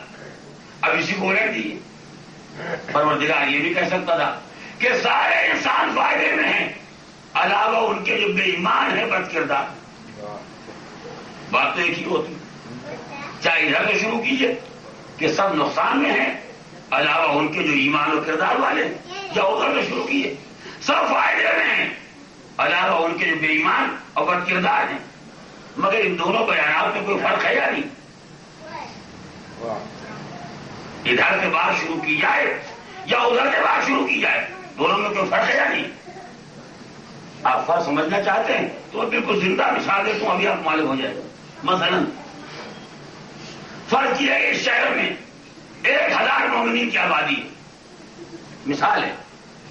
Speaker 2: اب اسی کو رہ دیے. پروردگار یہ بھی کہہ سکتا تھا کہ سارے انسان فائدے میں ہیں علاوہ ان کے جو بے ایمان ہے، بد کردار. بات تو ایک ہی ہوتی. چاہے ادھر سے شروع کیجئے کہ سب نقصان میں ہیں علاوہ ان کے جو ایمان و کردار والے ہیں، یا ادھر سے شروع کیجئے سب فائدے میں ہیں علاوہ ان کے جو بے ایمان اور بد کردار ہیں. مگر ان دونوں بیانات میں کوئی فرق ہے یا نہیں؟ ادھر سے بات شروع کی جائے یا ادھر سے بات شروع کی جائے، دونوں میں کوئی فرق ہے یا نہیں؟ آپ فرق سمجھنا چاہتے ہیں تو بالکل زندہ مثال دیتا ہوں، ابھی آپ معلوم ہو جائے گا. مثلا فرض کیا کہ اس شہر میں 1000 مومنین کی آبادی ہے. مثال ہے،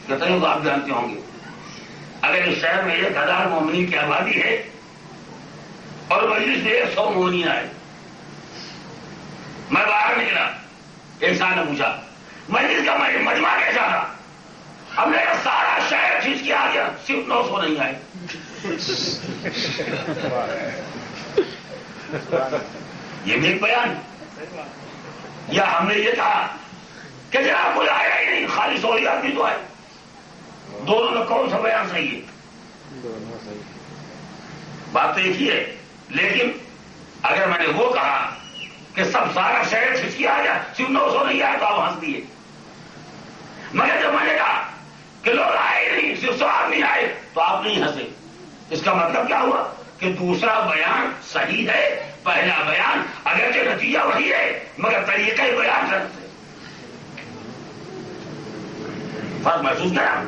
Speaker 2: کتنے کو آپ جانتے ہوں گے. اگر اس شہر میں 1000 مومنین کی آبادی ہے اور مجلس میں 100 مومنین آئے، میں باہر نکلا، ایک صاحب نے پوچھا مجلس کا مجمع کیسا تھا؟ ہم نے سارا شہر کھینچ کے آ گیا، صرف 900 نہیں آئے. یہ بھی ایک بیان. یا ہم نے یہ کہا کہ جناب کوئی آیا ہی نہیں، خالی 100 آدمی تو آئے. دونوں میں کون سا بیان صحیح ہے؟ بات تو ایک ہی ہے. لیکن اگر میں نے وہ کہا کہ سب سارا شہر کھینچ کے آ گیا، صرف 900 نہیں آئے، تو آپ ہنس دیے. مگر جب میں نے کہا کہ لوگ آئے نہیں، صرف 100 آدمی آئے، تو آپ نہیں ہنسے. اس کا مطلب کیا ہوا کہ دوسرا بیان صحیح ہے، پہلا بیان اگرچہ نتیجہ وہی ہے مگر طریقہ بیان کرتے. فرق محسوس کرا.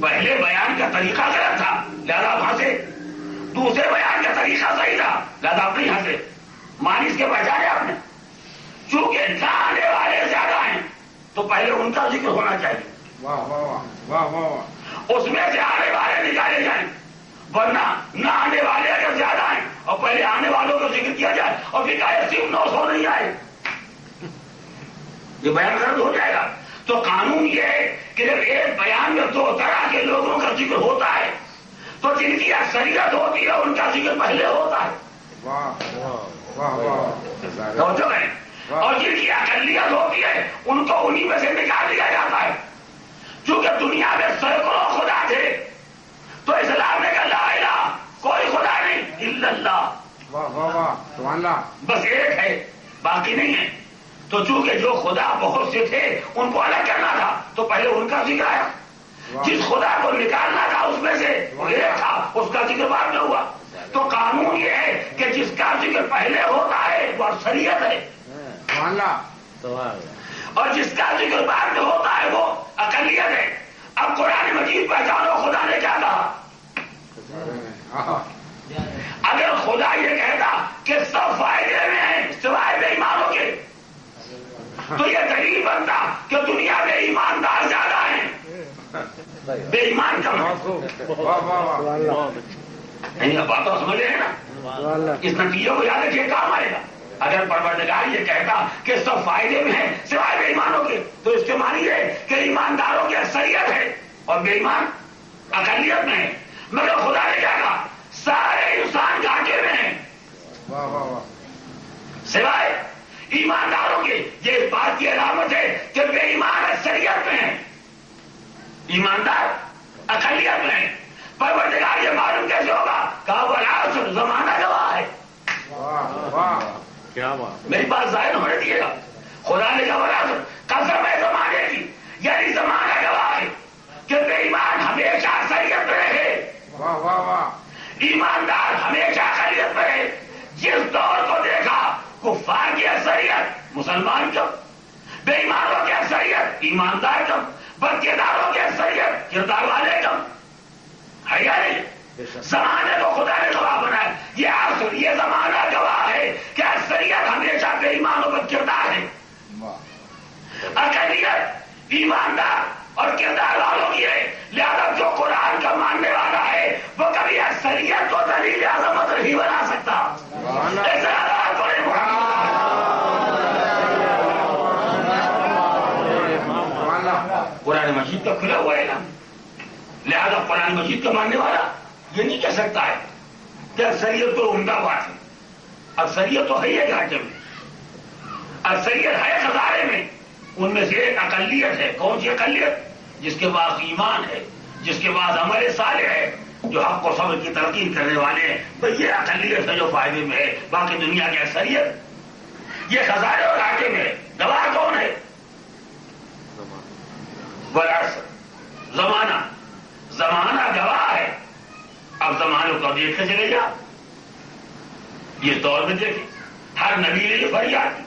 Speaker 2: پہلے بیان کا طریقہ غلط تھا لہذا آپ ہنسے، دوسرے بیان کا طریقہ صحیح تھا لہذا آپ نہیں ہنسے. معنی اس کے پہچانے آپ نے. چونکہ نہ آنے والے زیادہ ہیں تو پہلے ان کا ذکر ہونا چاہیے.
Speaker 3: واہ واہ واہ واہ واہ.
Speaker 2: اس میں سے آنے والے نکالے جائیں، ورنہ نہ آنے والے اگر زیادہ ہیں اور پہلے آنے والوں کا ذکر کیا جائے اور پھر کہا صرف 900 نہیں آئے، یہ بیان غلط ہو جائے گا. تو قانون یہ ہے کہ جب ایک بیان میں 2 طرح کے لوگوں کا ذکر ہوتا ہے تو جن کی اکثریت ہوتی ہے ان کا ذکر پہلے ہوتا ہے.
Speaker 3: واہ واہ واہ.
Speaker 2: توجہ ہے. اور جن کی اقلیت ہوتی ہے ان کو انہی میں سے نکال دیا جاتا ہے. چونکہ دنیا میں سینکڑوں خدا تھے تو اسلام نے کہا لا الہ، کوئی خدا نہیں الا اللہ.
Speaker 3: واہ واہ واہ. سبحان اللہ.
Speaker 2: بس ایک ہے، باقی نہیں ہے. تو چونکہ جو خدا بہت سے تھے ان کو الگ کرنا تھا تو پہلے ان کا ذکر آیا. جس خدا کو نکالنا تھا اس میں سے وہ ایک تھا، اس کا ذکر بعد میں ہوا. تو قانون یہ ہے کہ جس کا ذکر پہلے ہوتا ہے وہ اکثریت ہے،
Speaker 3: سبحان اللہ.
Speaker 2: اور جس کا ذکر بعد میں ہوتا ہے وہ اقلیت ہے. اب قرآن مجید پہچانو خدا نے کیا کہا. اگر خدا یہ کہتا کہ سب فائدے میں ہیں سوائے بے ایمانوں کے تو یہ دلیل بنتا کہ دنیا میں ایماندار زیادہ ہیں، بے ایمان کم ہیں.
Speaker 3: واہ واہ واہ.
Speaker 2: بات تو سمجھ رہے ہیں نا. اس نتیجے کو یاد رکھیے کام آئے گا. اگر پروردگار یہ کہتا کہ سب فائدے میں ہیں سوائے بے ایمانوں کے تو اس کے معنی ہے کہ ایمانداروں کی اکثریت ہے اور بے ایمان اقلیت میں ہے. مگر خدا نے کیا کہا سارے انسان گھاٹے میں ہیں
Speaker 3: واہ واہ واہ.
Speaker 2: سوائے ایمانداروں کے. یہ اس بات کی علامت ہے کہ بے ایمان اکثریت میں ہیں، ایماندار اقلیت میں ہیں. پروردگار یہ معلوم کیسے ہوگا؟ کہا والعصر، زمانہ گواہ ہے.
Speaker 3: واہ واہ. کیا بات.
Speaker 2: میری بات ظاہر ہونے دیے گا. خدا نے کہا والعصر، قسم ہے زمانے کی، یعنی زمانہ گواہ ہے کہ بے ایمان ہمیشہ اکثریت میں رہے،
Speaker 3: واہ واہ واہ.
Speaker 2: ایماندار ہمیشہ اقلیت میں رہے. جس دور کو دیکھا کفار کی اکثریت، مسلمان کم، بے ایمانوں کی اکثریت، ایماندار کم، بد کرداروں کی اکثریت، کردار والے کم ہے یا نہیں؟ زمانے کو خدا نے گواہ بنایا. یہ عصر، یہ زمانہ گواہ ہے کہ اکثریت ہمیشہ بے ایمان و بد کردار ہے، اقلیت ایماندار اور کردار والوں کی ہے. لہذا جو قرآن کا ماننے والا ہے وہ کبھی اکثریت کو دلیل عظمت نہیں بنا سکتا. قرآن مجید کا کھلا ہوا ہے نا. لہذا قرآن مجید کا ماننے والا یہ نہیں کہہ سکتا ہے کہ اکثریت تو عمدہ بات ہے. اکثریت تو ہے ہی گھاٹے میں، اکثریت ہے خزارے میں. ان میں سے ایک اقلیت ہے. کون سی اقلیت؟ جس کے پاس ایمان ہے، جس کے پاس عمل صالح ہے، جو حق و صبر کی تلقین کرنے والے ہیں. بھئی یہ اقلیت ہے جو فائدے میں ہے. باقی دنیا کی اکثریت یہ خزارے اور گھاٹے میں ہے. گواہ کون ہے؟ زمانہ. زمانہ گواہ ہے. اب زمانے کو دیکھتے چلے جا. یہ دور میں دیکھیں ہر نبی نے یہ فریاد کی.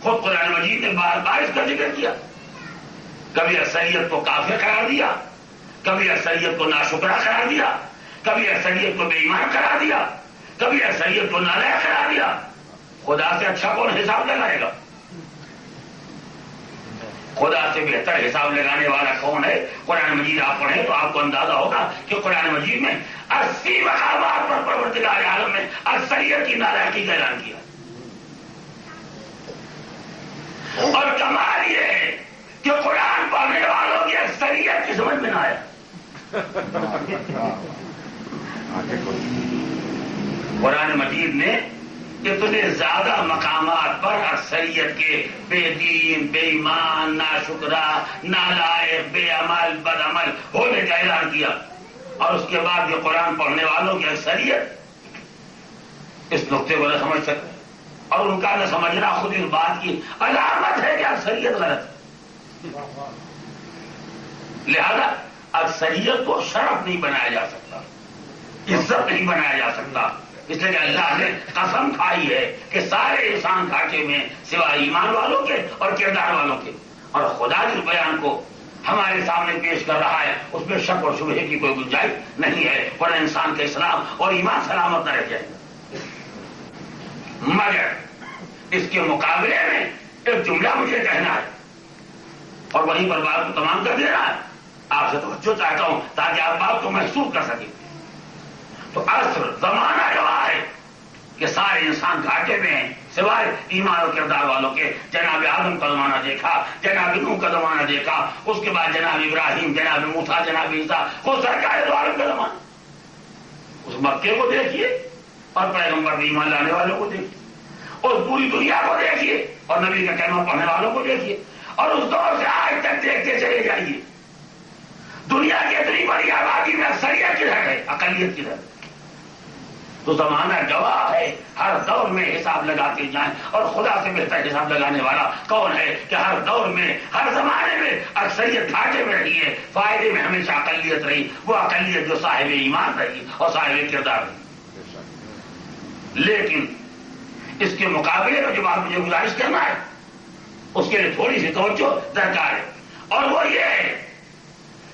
Speaker 2: خود قرآن مجید نے بار بار اس کا ذکر کیا. کبھی اکثریت کو کافر قرار دیا، کبھی اکثریت کو ناشکرا قرار دیا، کبھی اکثریت کو بے ایمان قرار دیا، کبھی اکثریت کو نالائق قرار دیا. خدا سے اچھا کون حساب لگائے گا؟ خدا سے بہتر حساب لگانے والا کون ہے؟ قرآن مجید آپ پڑھیں تو آپ کو اندازہ ہوگا کہ قرآن مجید میں 80 مقامات پر پروردگار عالم نے اکثریت کی نالائقی کا اعلان کیا. اور کمال یہ ہے کہ قرآن پڑھنے والوں کی اکثریت کی سمجھ میں نہ آیا. قرآن مجید نے اتنے زیادہ مقامات پر اکثریت کے بے دین، بے ایمان، ناشکرا، نالائق، بے عمل، بد عمل ہونے کا اعلان کیا. اور اس کے بعد یہ قرآن پڑھنے والوں کی اکثریت اس نقطے کو نہ سمجھ سکتے، اور ان کا نہ سمجھنا خود اس بات کی علامت ہے کہ اکثریت غلط ہے. لہذا اکثریت کو شرف نہیں بنایا جا سکتا، عزت نہیں بنایا جا سکتا. اس لیے کہ اللہ نے قسم کھائی ہے کہ سارے انسان گھاٹے میں سوائے ایمان والوں کے اور کردار والوں کے. اور خدا کے بیان کو ہم ہمارے سامنے پیش کر رہا ہے اس میں شک اور شبہے کی کوئی گنجائش نہیں ہے، ورنہ انسان کا اسلام اور ایمان سلامت نہ رہ جائے گا۔ مگر اس کے مقابلے میں ایک جملہ مجھے کہنا ہے اور وہیں پر بات کو تمام کر دینا ہے۔ آپ سے توجہ چاہتا ہوں تاکہ آپ بات کو محسوس کر سکیں۔ تو عصر زمانہ گواہ ہے کہ سارے انسان گھاٹے میں ہیں سوائے ایمان اور کردار والوں کے۔ جناب آدم کا زمانہ دیکھا، جناب نوح کا زمانہ دیکھا، اس کے بعد جناب ابراہیم، جناب موسیٰ، جناب عیسیٰ، وہ سرکار دو عالم کا زمانہ۔ اس مکے کو دیکھیے اور پیغمبر بھی ایمان لانے والوں کو دیکھیے، اور پوری دنیا کو دیکھیے اور نبی کا کلمہ پڑھنے والوں کو دیکھیے، اور اس دور سے آج تک دیکھتے چلے جائیے۔ دنیا کی اتنی بڑی آبادی میں اکثریت کدھر ہے، اقلیت کدھر ہے؟ تو زمانہ گواہ ہے، ہر دور میں حساب لگاتے جائیں، اور خدا سے بہتر حساب لگانے والا کون ہے کہ ہر دور میں ہر زمانے میں اکثریت گھاٹے میں رہی ہے، فائدے میں ہمیشہ اقلیت رہی، وہ اقلیت جو صاحب ایمان رہی اور صاحب کردار رہی۔ لیکن اس کے مقابلے میں جو بات مجھے گزارش کرنا ہے اس کے لیے تھوڑی سی توجہ درکار ہے، اور وہ یہ ہے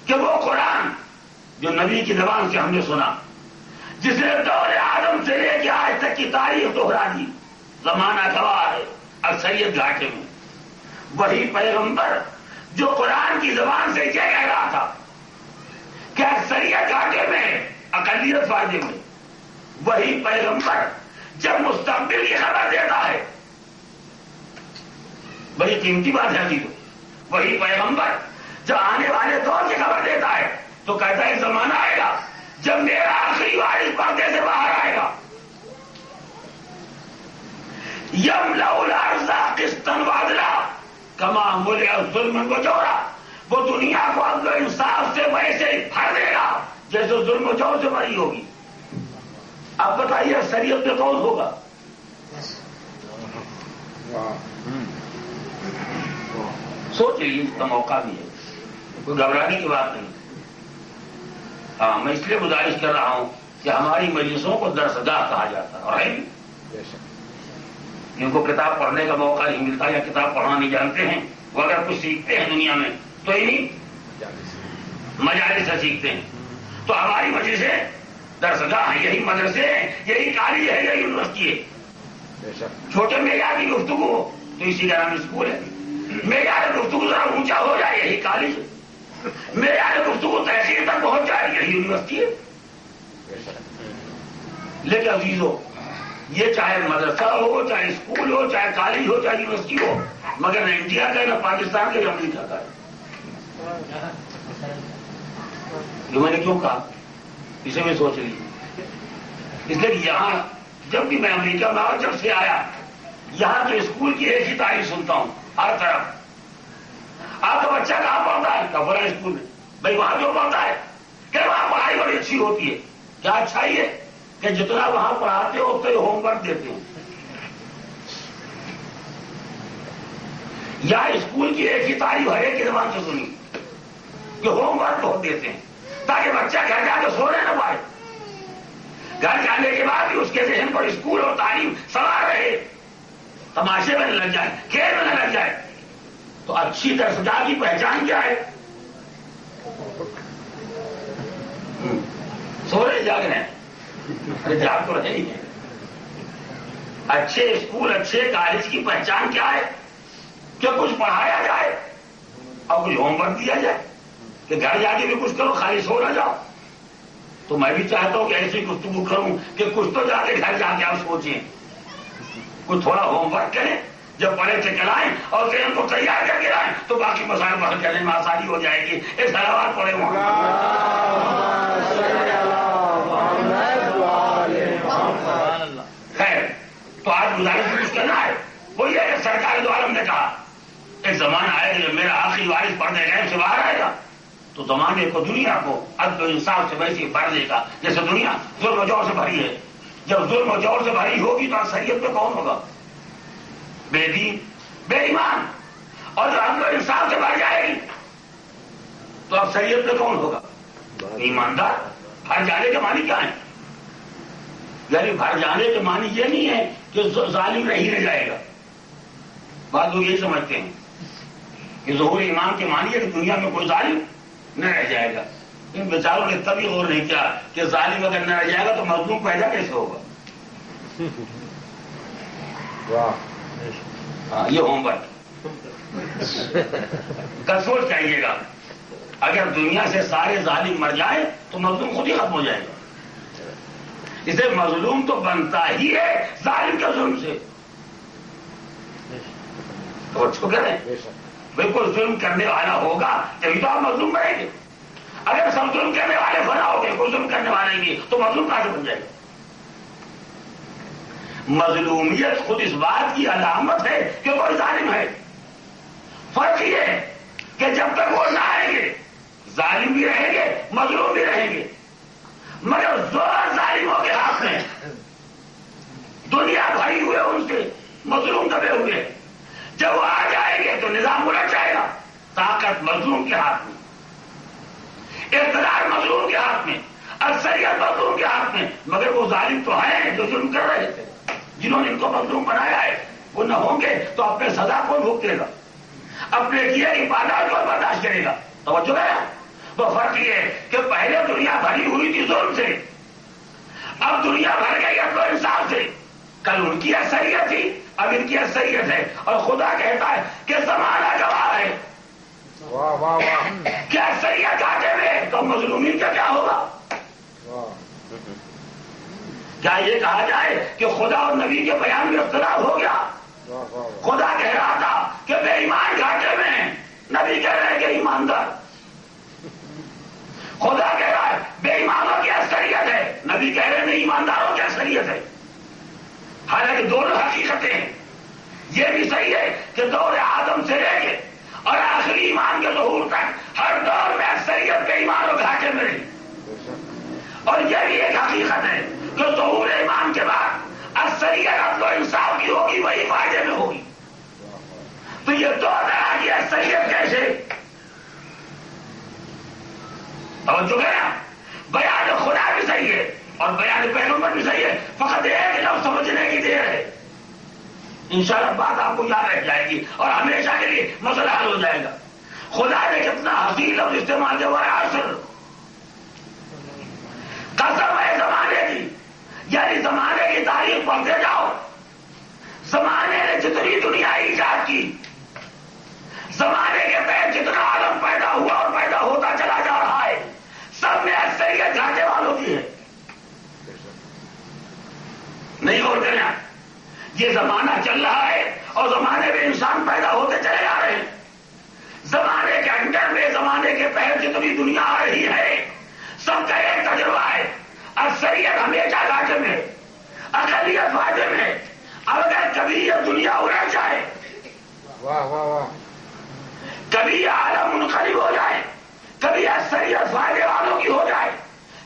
Speaker 2: کہ وہ قرآن جو نبی کی زبان سے ہم نے سنا، جس نے دور آدم سے لے کے آج تک کی تاریخ دہرا دی، زمانہ گواہ ہے اکثریت گھاٹے میں، وہی پیغمبر جو قرآن کی زبان سے یہ کہہ رہا تھا کہ اکثریت گھاٹے میں اقلیت فائدے میں، وہی پیغمبر جب مستقبل کی خبر دیتا ہے، بڑی قیمتی بات ہے جی، وہی پیغمبر جب آنے والے دور کی خبر دیتا ہے تو کہتا ہے زمانہ آئے گا جب میرا آخری وارث پردے سے باہر آئے گا، یملأ الارض قسطا وعدلا کما ملئ ظلما وجورا، وہ دنیا کو عدل و انصاف سے ویسے بھر دے گا جیسے ظلم و جور سے بھری ہوگی۔ اب بتائیے اکثریت میں کون ہوگا؟ سوچ لیجیے، اس کا موقع بھی ہے، کوئی گھبرانے کی بات نہیں۔ ہاں، میں اس لیے گزارش کر رہا ہوں کہ ہماری مجلسوں کو درسگاہ کہا جاتا ہے، اور ان کو کتاب پڑھنے کا موقع نہیں ملتا یا کتاب پڑھنا نہیں جانتے ہیں، وہ اگر کچھ سیکھتے ہیں دنیا میں تو انہیں مجالس سے سیکھتے ہیں۔ تو ہماری مجلسیں درسگاہ ہیں، یہی مدرسے ہیں، یہی کالج ہے، یہی یونیورسٹی ہے۔ چھوٹے معیار کی گفتگو ہو تو اسی کا نام اسکول ہے، معیار گفتگو ذرا اونچا ہو جائے یہی کالج ہے، معیار گفتگو تحصیل تک پہنچ جائے یہی یونیورسٹی ہے۔ لیکن عزیزو، یہ چاہے مدرسہ ہو، چاہے اسکول ہو، چاہے کالج ہو، چاہے یونیورسٹی ہو، مگر نہ انڈیا کا، نہ پاکستان کا، نہ امریکہ کا۔ جو میں نے کیوں کہا اسے میں سوچ لی، اس لیے کہ یہاں جب بھی میں امریکہ میں جب سے آیا، یہاں تو اسکول کی ایک ہی تعریف سنتا ہوں ہر طرف۔ آپ کا بچہ کہاں پڑھتا ہے؟ کہ فلاں اسکول میں۔ بھائی وہاں جو پڑھتا ہے کہ وہاں پڑھائی بڑی اچھی ہوتی ہے، کیا اچھا ہی ہے کہ جتنا وہاں پڑھاتے ہو اتنا ہی ہوم ورک دیتے ہو۔ یا اسکول کی ایک ہی تعریف ہر ایک کی زبان سے سنی کہ ہوم ورک بہت دیتے ہیں تاکہ بچہ گھر جا کے سونے نہ پائے، گھر جانے کے بعد بھی اس کے ذہن پر اسکول اور تعلیم سوار رہے، تماشے میں نہ لگ جائے، کھیل میں نہ لگ جائے۔ تو اچھی درسگاہ کی پہچان کیا ہے؟ سو رہے جاگ رہے ہیں، جاگ تو رہے ہی ہیں۔ اچھے اسکول، اچھے کالج کی پہچان کیا ہے؟ کہ کچھ پڑھایا جائے اور کچھ ہوم ورک دیا جائے، کہ گھر جا کے بھی کچھ کرو، خالی سو نہ جاؤ۔ تو میں بھی چاہتا ہوں کہ ایسی گفتگو کروں کہ کچھ تو جا کے گھر جا کے آپ سوچیں، کچھ تھوڑا ہوم ورک کریں، جب پڑھے سے چلائیں اور ذہن کو تیار کر کے لائیں تو باقی مسائل بحث کرنے میں آسانی ہو جائے گی۔ ایک سلوات پڑھے وہاں۔ خیر، تو آج گزارش کچھ کرنا ہے، وہ یہ کہ سرکار دو عالم نے کہا ایک زمانہ آئے گا جب میرا آخری وارث پردے غیب سے باہر آئے گا تو زمانے کو، دنیا کو عدل و انصاف سے ویسے بھر دے گا جیسے دنیا ظلم و جور سے بھری ہے۔ جب ظلم و جور سے بھری ہوگی تو اکثریت میں کون ہوگا؟ بے دین، بے ایمان۔ اور جو عدل و انصاف سے بھر جائے گی تو اکثریت میں کون ہوگا؟ ایماندار۔ بھر جانے کے معنی کیا ہے؟ یعنی بھر جانے کے معنی یہ نہیں ہے کہ ظالم نہیں رہ جائے گا، بعض لوگ یہی سمجھتے ہیں کہ ظہور ایمان کے معنی ہے کہ دنیا میں کوئی ظالم نہ رہ جائے گا. ان بیچاروں نے تبھی غور نہیں کیا کہ ظالم اگر نہ رہ جائے گا تو مظلوم پیدا کیسے ہوگا. یہ ہوم ورک کا سوچ چاہیے گا. اگر دنیا سے سارے ظالم مر جائیں تو مظلوم خود ہی ختم ہو جائے گا. اسے مظلوم تو بنتا ہی ہے ظالم کے ظلم سے. تو اس کو کہہ رہے ہیں بالکل ظلم کرنے والا ہوگا تبھی تو آپ مظلوم بنیں گے. اگر سب ظلم کرنے والے بنا ہو گئے کوئی ظلم کرنے والا نہیں تو مظلوم کہاں سے بن جائے گا. مظلومیت خود اس بات کی علامت ہے کہ کوئی ظالم ہے. فرق یہ ہے کہ جب تک وہ نہ آئیں گے ظالم بھی رہیں گے مظلوم بھی رہیں گے. مگر زور ظالموں کے ہاتھ میں دنیا بھری ہوئے ان سے مظلوم دبے ہوئے. جب وہ آ جائیں گے تو نظام الٹ جائے گا. طاقت مظلوم کے ہاتھ میں, اقتدار مظلوم کے ہاتھ میں, اکثریت مظلوم کے ہاتھ میں. مگر وہ ظالم تو ہیں جو ظلم کر رہے تھے. جنہوں نے ان کو مظلوم بنایا ہے وہ نہ ہوں گے تو اپنے سزا کو بھگتے گا, اپنے کیے کی پاداش کو برداشت کرے گا. توجہ ہے. وہ فرق یہ ہے کہ پہلے دنیا بھری ہوئی تھی ظلم سے, اب دنیا بھر گئی عدل و انصاف سے. کل ان کی اکثریت تھی اب ان کی اکثریت ہے. اور خدا کہتا ہے کہ زمانہ گواہ ہے.
Speaker 3: واہ واہ واہ.
Speaker 2: کیا اکثریت آتے ہوئے تو مظلومین کا کیا ہوگا. کیا یہ کہا جائے کہ خدا اور نبی کے بیان میں اختلاف ہو گیا. خدا کہہ رہا تھا کہ بے ایمان گھاٹے میں ہیں, نبی کہہ رہے ہیں کہ ایماندار. خدا کہہ رہا ہے بے ایمانوں کی اکثریت ہے, نبی کہہ رہے ہیں ایمانداروں کی اکثریت ہے. حالانکہ دونوں حقیقتیں ہیں. یہ بھی صحیح ہے کہ دور آدم سے لے کے اور آخری ایمان کے ظہور تک ہر دور میں اکثریت بے ایمان اور گھاٹے میں رہی. اور یہ بھی ایک حقیقت ہے کہ ظہور ایمان کے بعد اکثریت عدل و انصاف کی ہوگی, وہی فائدے میں ہوگی. تو یہ دو طرح کی اکثریت کیسے. اور جو ہے بیان خدا بھی صحیح ہے اور بیان پیغمبر بھی صحیح ہے. فقط ایک لفظ سمجھنے کی دیر ہے. انشاءاللہ بات آپ کو یاد رہ جائے گی اور ہمیشہ کے لیے مسئلہ حل ہو جائے گا. خدا نے کتنا حسین لفظ استعمال کیا ہوا ہے عصر. قسم ہے زمانے کی, یعنی زمانے کی تاریخ پڑھتے جاؤ. زمانے نے جتنی دنیا ایجاد کی, زمانے کے تحت جتنا عالم پیدا ہوا اور پیدا ہوتا چلا جا رہا ہے, سب میں اکثریت گھاٹے والوں کی ہے. نہیں غور کریں. یہ زمانہ چل رہا ہے اور زمانے میں انسان پیدا ہوتے چلے جا رہے ہیں. زمانے کے اندر میں زمانے کے تحت جتنی دنیا آ رہی ہے سب کا ایک تجربہ ہے. اکثریت ہمیشہ گھاٹے میں, اقلیت فائدے میں. اگر کبھی یہ دنیا الٹ جائے,
Speaker 3: واہ واہ واہ,
Speaker 2: کبھی عالم منقلب ہو جائے, کبھی اکثریت فائدے والوں کی ہو جائے,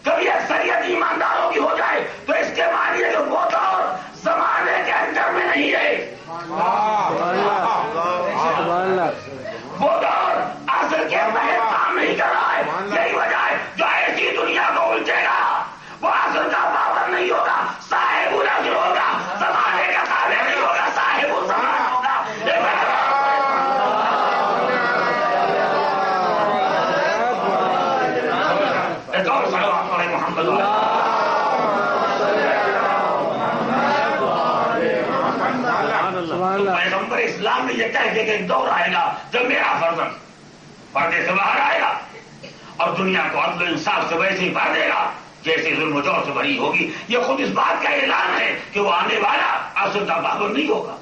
Speaker 2: کبھی اکثریت ایمانداروں کی ہو جائے, تو اس کے معنی ہے کہ وہ دور زمانے کے اندر میں نہیں ہے. وہ دور اصل کے تحت کام نہیں کر رہا ہے. یہی وجہ ہے جو ایسی دنیا کو الٹے گا وہ اصل کا پابند نہیں ہوگا, صاحب العصر ہوگا. زمانے کا تابع نہیں ہوگا, صاحب الزمان ہوگا. ایک اور صلوات پڑھیں محمد پیغمبر اسلام میں یہ کہہ کے کہ ایک دور آئے گا جب میرا فرزند پردے سے باہر آئے گا اور دنیا کو عدل و انصاف سے ویسے ہی بھر دے گا جیسے ظلم و جور سے بھری ہوگی. یہ خود اس بات کا اعلان ہے کہ وہ آنے والا اصل کا پابند نہیں ہوگا,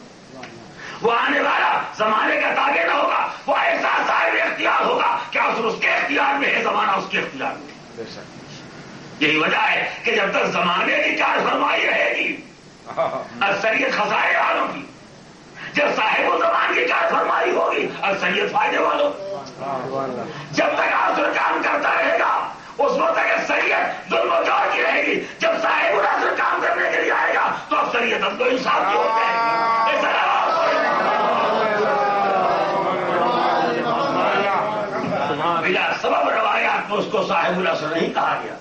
Speaker 2: وہ آنے والا زمانے کا تابع نہ ہوگا, وہ ایسا صاحب اختیار ہوگا کہ اصل اس کے اختیار میں ہے, زمانہ اس کے اختیار میں. یہی وجہ ہے کہ جب تک زمانے کی کار فرمائی رہے گی اکثریت خسارے والوں کی, جب صاحب الزمان کی کار فرمائی ہوگی اکثریت فائدے والوں. جب تک عصر کام کرتا رہے گا اس وقت تک اکثریت ظلم و جور کی رہے گی. جب صاحب العصر کام کرنے کے لیے آئے گا تو اکثریت عدل و انصاف کی ہوتے ہیں. بلا سبب روایات میں اس کو صاحب العصر نہیں کہا گیا,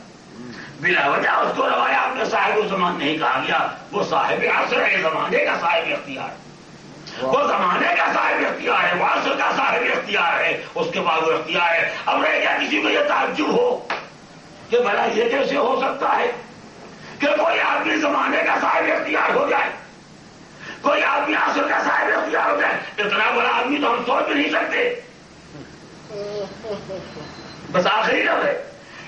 Speaker 2: بلا وجہ اس کو روایات میں صاحب الزمان نہیں کہا گیا. وہ صاحب عصر ہے, زمانے کا صاحب اختیار. وہ زمانے کا صاحب اختیار ہے، وہ عصر کا صاحب اختیار ہے، اس کے بعد وہ اختیار ہے۔ اب رہ گیا کسی کو یہ تعجب ہو کہ بھلا یہ کیسے ہو سکتا ہے کہ کوئی آدمی زمانے کا صاحب اختیار ہو جائے، کوئی آدمی عصر کا صاحب اختیار ہو جائے۔ اتنا بڑا آدمی تو ہم سوچ بھی نہیں سکتے۔ بس آخری لفظ ہے،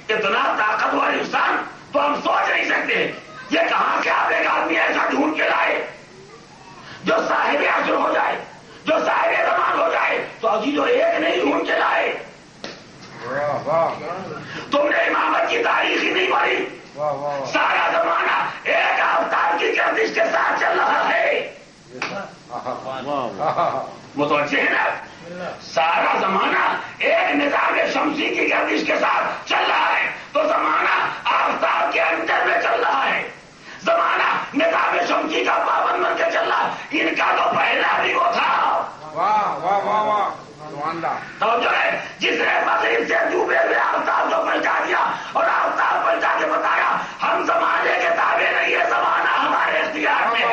Speaker 2: اتنا طاقتور انسان تو ہم سوچ نہیں سکتے۔ یہ کہاں سے آپ ایک آدمی ایسا ڈھونڈ کے لائے جو صاحب عصر ہو جائے، جو صاحب زمان ہو جائے؟ تو ابھی جو ایک نہیں ڈھونڈ کے لائے۔ تم نے امامت کی تاریخ ہی نہیں پڑھی۔ سارا زمانہ ایک آفتاب کی گردش کے ساتھ چل رہا ہے۔ متوجہ ہے نا؟ سارا زمانہ ایک نظام شمسی کی گردش کے ساتھ چل رہا ہے، تو زمانہ آفتاب کے اندر میں چل رہا ہے، زمانہ نظام شمسی کا پابند بن کے چل رہا ہے۔ ان کا تو پہلا بھی وہ تھا۔ توجہ ہے، جس نے مغرب سے ڈوبے ہوئے آفتاب کو پہنچا دیا اور آفتاب پہنچا کے بتایا ہم زمانے کے تابع نہیں ہے، زمانہ ہمارے اختیار میں ہے۔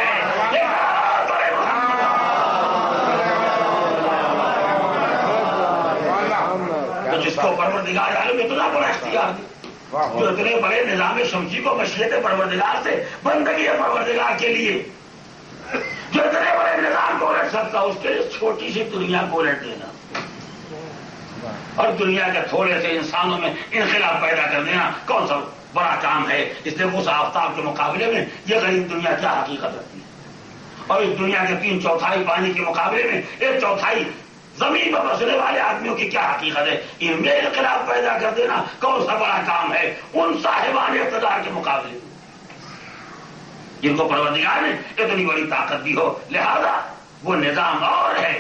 Speaker 2: تو جس کو پروردگار عالم اتنا بڑا اختیار دیا، جو اتنے بڑے نظام شمسی کو مشیت پروردگار سے بندگی ہے پروردگار کے لیے، جو اتنے بڑے نظام کو الٹ سکتا، اس کے چھوٹی سی دنیا کو الٹ دینا اور دنیا کے تھوڑے سے انسانوں میں انقلاب پیدا کر دینا کون سا بڑا کام ہے؟ اس لیے اس آفتاب کے مقابلے میں یہ غریب دنیا کیا حقیقت رکھتی ہے؟ اور اس دنیا کے 3/4 پانی کے مقابلے میں 1/4 زمین پر بسنے والے آدمیوں کی کیا حقیقت ہے؟ ان میں انقلاب پیدا کر دینا کون سا بڑا کام ہے ان صاحبان اقتدار کے مقابلے میں، جن کو پروردگار نے اتنی بڑی طاقت دی ہو؟ لہذا وہ نظام اور ہے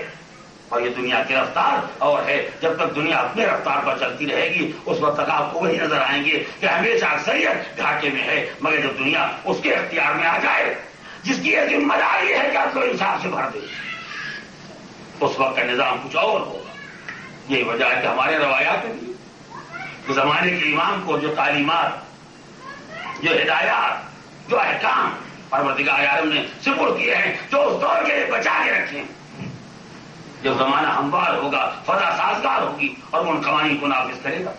Speaker 2: اور یہ دنیا کی رفتار اور ہے۔ جب تک دنیا اپنے رفتار پر چلتی رہے گی اس وقت تک آپ کو وہی نظر آئیں گے کہ ہمیشہ اکثریت گھاٹے میں ہے، مگر جب دنیا اس کے اختیار میں آ جائے، جس کی یہ ذمہ داری ہے کہ آپ کو انصاف سے بھر دے، اس وقت کا نظام کچھ اور ہوگا۔ یہی وجہ ہے کہ ہمارے روایات میں زمانے کے امام کو جو تعلیمات، جو ہدایات، جو احکام پروردگار عالم نے سپرد کیے ہیں، جو اس دور کے لیے بچا کے رکھے ہیں، جب زمانہ ہموار ہوگا، فضا سازگار ہوگی اور وہ ان قوانین کو نافذ کرے گا،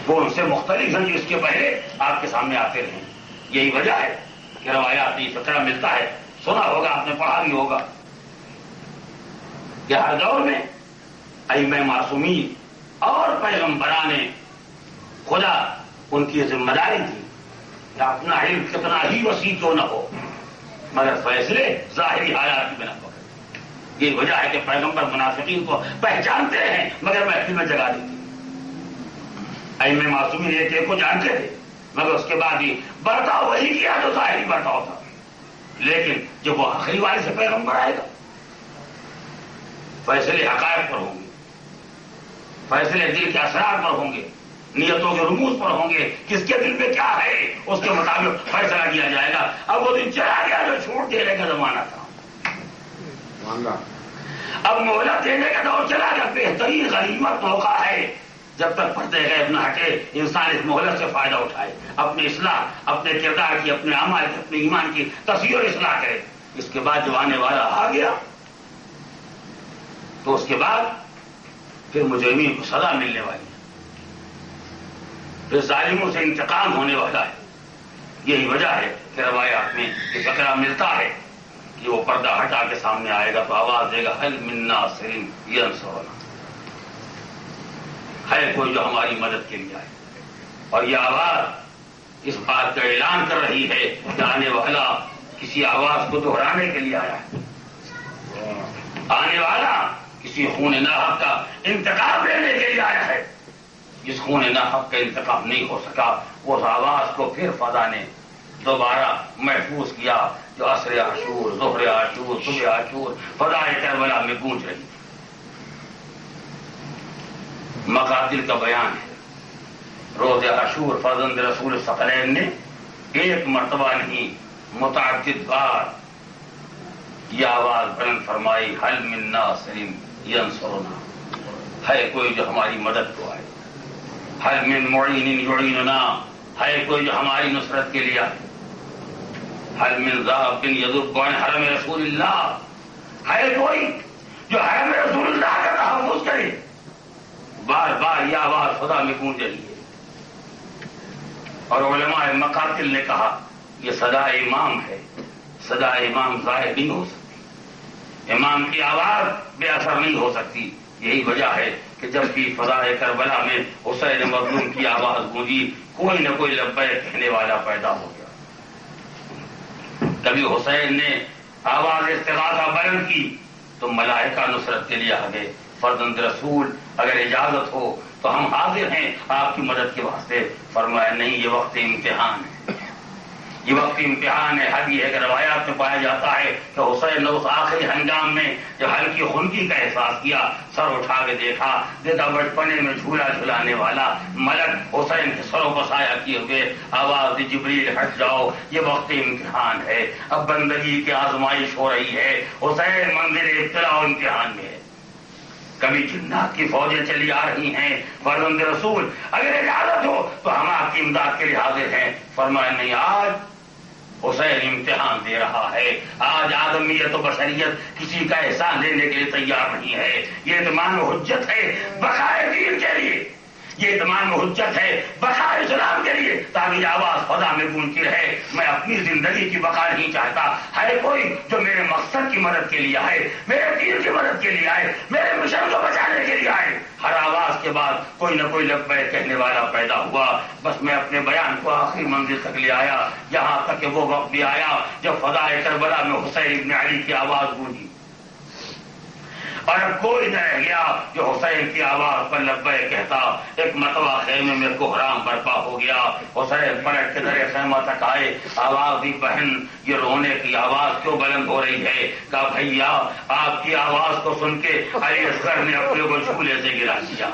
Speaker 2: وہ ان سے مختلف ہیں جو اس کے پہلے آپ کے سامنے آتے رہے۔ یہی وجہ ہے کہ روایات یہ فقرہ ملتا ہے، سنا ہوگا، آپ نے پڑھا بھی ہوگا کہ ہر دور میں ائمہ معصومین اور پیغمبران خدا ان کی ذمہ داری تھی کہ اپنا علم کتنا ہی وسیع کیوں نہ ہو مگر فیصلے ظاہری حالات کی بنا پر۔ یہ وجہ ہے کہ پیغمبر منافقین کو پہچانتے ہیں مگر محفل میں جگہ دیتی۔ ائمہ معصومین ایک ایک کو جانتے تھے مگر اس کے بعد ہی برتاؤ وہی کیا جو ظاہری برتاؤ تھا، لیکن جب وہ آخری والے سے پیغمبر آئے گا فیصلے حقائق پر ہوں گے، فیصلے دل کے اثرات پر ہوں گے، نیتوں کے رموز پر ہوں گے، کس کے دل میں کیا ہے اس کے مطابق فیصلہ کیا جائے گا۔ اب وہ دن چلا گیا جو چھوٹ دینے کا زمانہ تھا، اب مہلت دینے کا دور چلا گیا۔ بہترین غنیمت موقع ہے جب تک پردے غیب نہ ہٹے انسان اس مہلت سے فائدہ اٹھائے، اپنی اصلاح، اپنے کردار کی، اپنے اعمال کی، اپنے ایمان کی تصحیح اور اصلاح کرے۔ اس کے بعد جو آنے والا آ گیا تو اس کے بعد پھر مجرمین کو سزا ملنے والی ہے، پھر ظالموں سے انتقام ہونے والا ہے۔ یہی وجہ ہے کہ روایات میں یہ فقرہ ملتا ہے کہ وہ پردہ ہٹا کے سامنے آئے گا تو آواز دے گا هل من ناصر ینصرنا، ہے کوئی جو ہماری مدد کے لیے آئے، اور یہ آواز اس بات کا اعلان کر رہی ہے کہ آنے والا کسی آواز کو دہرانے کے لیے آیا ہے، آنے والا کسی خون ناحق کا انتقام لینے کے لیے آیا ہے۔ جس خون ناحق کا انتقام نہیں ہو سکا اس آواز کو پھر فضا نے دوبارہ محفوظ کیا جو عصر عاشور، ظہر عاشور، صبح عاشور فضائے کربلا میں گونج رہی تھی۔ مقاتل کا بیان ہے، روز عاشور فرزند رسول ثقلین نے ایک مرتبہ نہیں متعدد بار یہ آواز بلند فرمائی هل من ناصر ینصرنا، ہے کوئی جو ہماری مدد کو آئے، هل من معین یعیننا، ہے کوئی جو ہماری نصرت کے لیے آئے۔ حل من ذاب یذب عن حرم رسول اللہ، ہے کوئی جو حرم رسول اللہ کا تحفظ کرے؟ بار بار یہ آواز خدا میں گونج رہی ہے. اور علماء مقاتل نے کہا یہ صدا امام ہے، صدا امام ظاہر نہیں ہو سکتی، امام کی آواز بے اثر نہیں ہو سکتی. یہی وجہ ہے کہ جب بھی فضائے کربلا میں حسین مظلوم کی آواز گونجی، کوئی نہ کوئی لبیک کہنے والا پیدا ہو گیا. کبھی حسین نے آواز استغاثہ بلند کی تو ملائکہ نصرت کے لیے آ گئے. فرزند رسول اگر اجازت ہو تو ہم حاضر ہیں آپ کی مدد کے واسطے. فرمایا نہیں، یہ وقت امتحان ہے، یہ وقت امتحان ہے. حدیث ہے کہ روایات میں پایا جاتا ہے کہ حسین نے اس آخری ہنگام میں جب ہلکی خنکی کا احساس کیا، سر اٹھا کے دیکھا بچپنے میں جھولا جھلانے والا ملک حسین کے سروں پر سایہ کیے ہوئے آواز دی جبریل ہٹ جاؤ، یہ وقت امتحان ہے، اب بندگی کی آزمائش ہو رہی ہے. حسین منزل ابتلا و امتحان میں ہے. کبھی جنات کی فوجیں چلی آ رہی ہیں. فرزند رسول اگر اجازت ہو تو ہم آپ کی امداد کے لیے حاضر ہیں. فرمایا نہیں، آج حسین امتحان دے رہا ہے، آج آدمیت و بشریت کسی کا احسان لینے کے لیے تیار نہیں ہے. یہ اطمینان و حجت ہے بقائے دین کے لیے، یہ اطمینان و حجت ہے بقائے اسلام کے لیے، تاکہ آواز خدا میں گونجتی رہے. میں اپنی زندگی کی بقا نہیں چاہتا. ہے کوئی جو میرے مقصد کی مدد کے لیے آئے، میرے دین کی مدد کے لیے آئے، میرے مشن کو بچانے کے لیے آئے؟ ہر آواز کے بعد کوئی نہ کوئی لبیک کہنے والا پیدا ہوا. بس میں اپنے بیان کو آخری منزل تک لے آیا، یہاں تک کہ وہ وقت بھی آیا جب فضائے کربلا میں حسین ابن علی کی آواز گونجی، اور اب کوئی نہ رہ گیا جو حسین کی آواز پر لبیک کہتا. ایک مرتبہ خیمے میں کوہرام برپا ہو گیا. حسین پلٹ کے درے خیمہ تک آئے. آواز دی بہن یہ رونے کی آواز کیوں بلند ہو رہی ہے؟ کہا بھیا آپ کی آواز کو سن کے علی اصغر نے اپنے کو جھولے سے گرا دیا.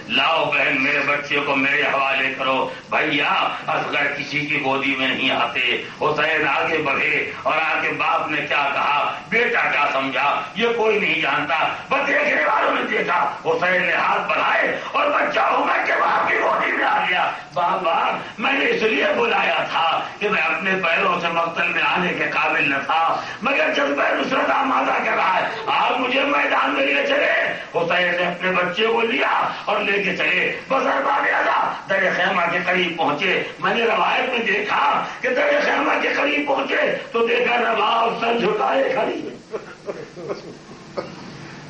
Speaker 2: لاؤ بہن میرے بچے کو میرے حوالے کرو. بھیا اصغر کسی کی گودی میں نہیں آتے. حسین آگے بڑھے اور آگے باپ نے کیا کہا، بیٹا کیا سمجھا یہ کوئی نہیں جانتا. بس دیکھنے والوں نے دیکھا حسین نے ہاتھ بڑھائے اور بچہ ہوگا کہ باپ کی گودی میں آ گیا. بابا میں نے اس لیے بلایا تھا کہ میں اپنے پیروں سے مقتل میں آنے کے قابل نہ تھا، مگر جذبہ نصرت آمادہ کر رہا ہے. آپ مجھے میدان میں لے چلے. حسین نے اپنے بچے کو لیا اور لے کے چلے. بسر باب در خیمہ کے قریب پہنچے. میں نے روایت میں دیکھا کہ در خیمہ کے قریب پہنچے تو دیکھا رباب سر جھکائے کھڑی ہے.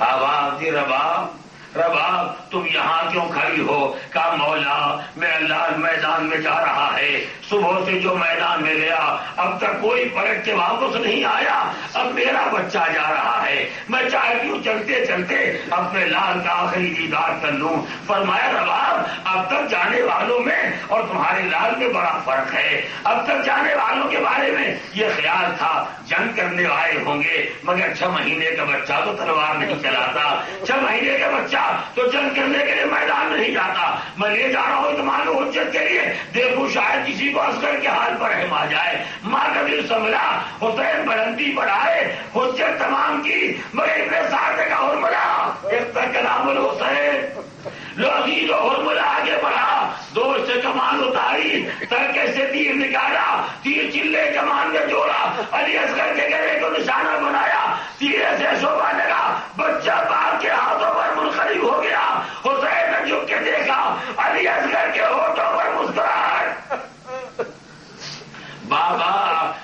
Speaker 2: آواز دی رباب، رباب تم یہاں کیوں کھڑی ہو؟ کہا مولا میرا لال میدان میں جا رہا ہے، صبح سے جو میدان میں گیا اب تک کوئی پلٹ کے واپس نہیں آیا. اب میرا بچہ جا رہا ہے، میں چاہتی ہوں چلتے چلتے اپنے لال کا آخری دیدار کر لوں. فرمایا رباب اب تک جانے والوں میں اور تمہارے لال میں بڑا فرق ہے. اب تک جانے والوں کے بارے میں یہ خیال تھا جنگ کرنے آئے ہوں گے، مگر 6 مہینے کا بچہ تو تلوار نہیں چلاتا، 6 مہینے کا بچہ تو جنگ کرنے کے لیے میدان نہیں جاتا. میں لے جا رہا ہوں تمہاری حجت کے لیے. دیکھو شاید کسی کو اصغر کے حال پر رحم آ جائے. ماں کبھی سمجھا حسین بلندی بڑھائے، حجت تمام کی، مگر ابن سعد کا حرملہ ایک تک کلام الحسین لوگی حرملہ آگے بڑھا، دور سے کمان اتاری، ترکے سے تیر نکالا، تیر چلے کمان میں جوڑا، علی اصغر کے گلے کو نشانہ بنایا، تیرے سے شعبہ لگا، بچہ باپ کے ہاتھوں پر منقلب ہو گیا. حسین نے جھک کے دیکھا، علی اصغر کے ہونٹوں پر مسکراہٹ. بابا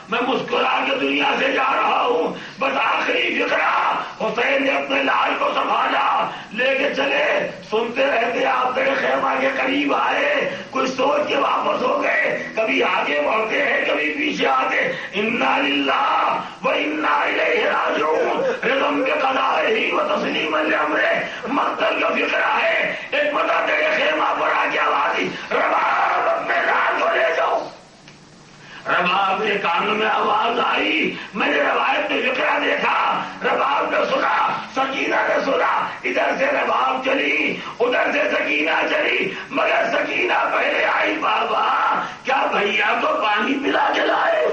Speaker 2: میں مسکرا کے دنیا سے جا رہا ہوں، بس آخری فکرہ. حسین نے اپنے لال کو سنبھالا، لے کے چلے. سنتے رہتے آپ میرے خیمہ کے قریب آئے، کچھ سوچ کے واپس ہو گئے. کبھی آگے بڑھتے ہیں کبھی پیچھے آتے. انا للہ و انا الیہ راجعون، رضم کے قضائہ و تسلیم الامر. مقتل کا فکرہ ہے. ایک بتا تیرے خیمہ پر آ کے آواز دی، رباب اپنے لال کو لے جاؤ. رباب کے کانوں میں آواز آئی. میں نے روایت میں فکرہ دیکھا، رباب نے سنا، سکینہ نے سنا. ادھر سے رباب چلی، ادھر سے سکینہ چلی، مگر سکینہ پہلے آئی. بابا کیا بھیا کو پانی پلا کے لائے؟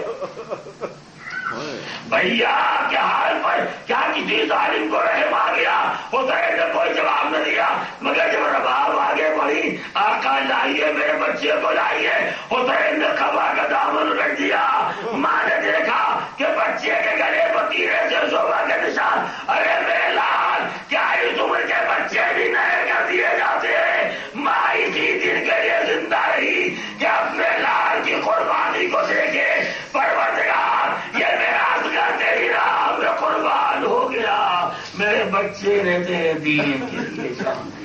Speaker 2: بھیا کے حال پر کیا کسی ظالم کو رحم آ گیا؟ حسین نے کوئی جواب نہ دیا، مگر جب رباب آگے بڑھی، آقا لائیے میرے بچے کو لائیے. حسین نے قبا کا دامن رکھ دیا. ماں نے دیکھا ارے میرے لال کیا اس عمر کے بچے بھی نئے کر دیے جاتے ہیں؟ ماں اسی دن کے لیے زندہ رہی کہ اپنے لال کی قربانی کو دیکھے، پروردگار یہ میرا اصغر تیری راہ میں قربان ہو گیا، میرے بچے نے تیرے دین کے لیے جان دی۔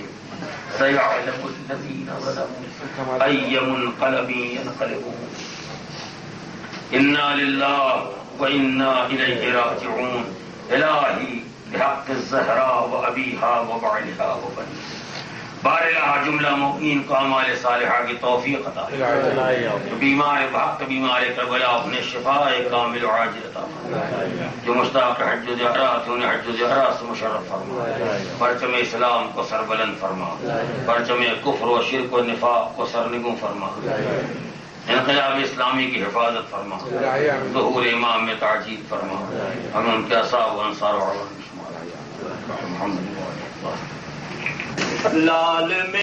Speaker 2: سيعلم الذين ظلموا أي منقلب ينقلبون إنا لله وإنا إليه راجعون إلهي بحق الزهراء وأبيها وبعلها وبنيها بارلہ جملہ مومنین کو اعمال صالحہ کی توفیق عطا جو بیمار بحق بیمار کربلا اپنے شفاء کامل و عاجل عطا جو مشتاق حج زیارات انہیں حج زیارات سے مشرف فرما، پرچم اسلام کو سربلند فرما، پرچم کفر و شرک و نفاق کو سرنگوں فرما، انقلاب اسلامی کی حفاظت فرما، ظہور امام میں تعجیل فرما، ہمیں ان کے اصحاب و انصار و عوام شمار محمد لال میں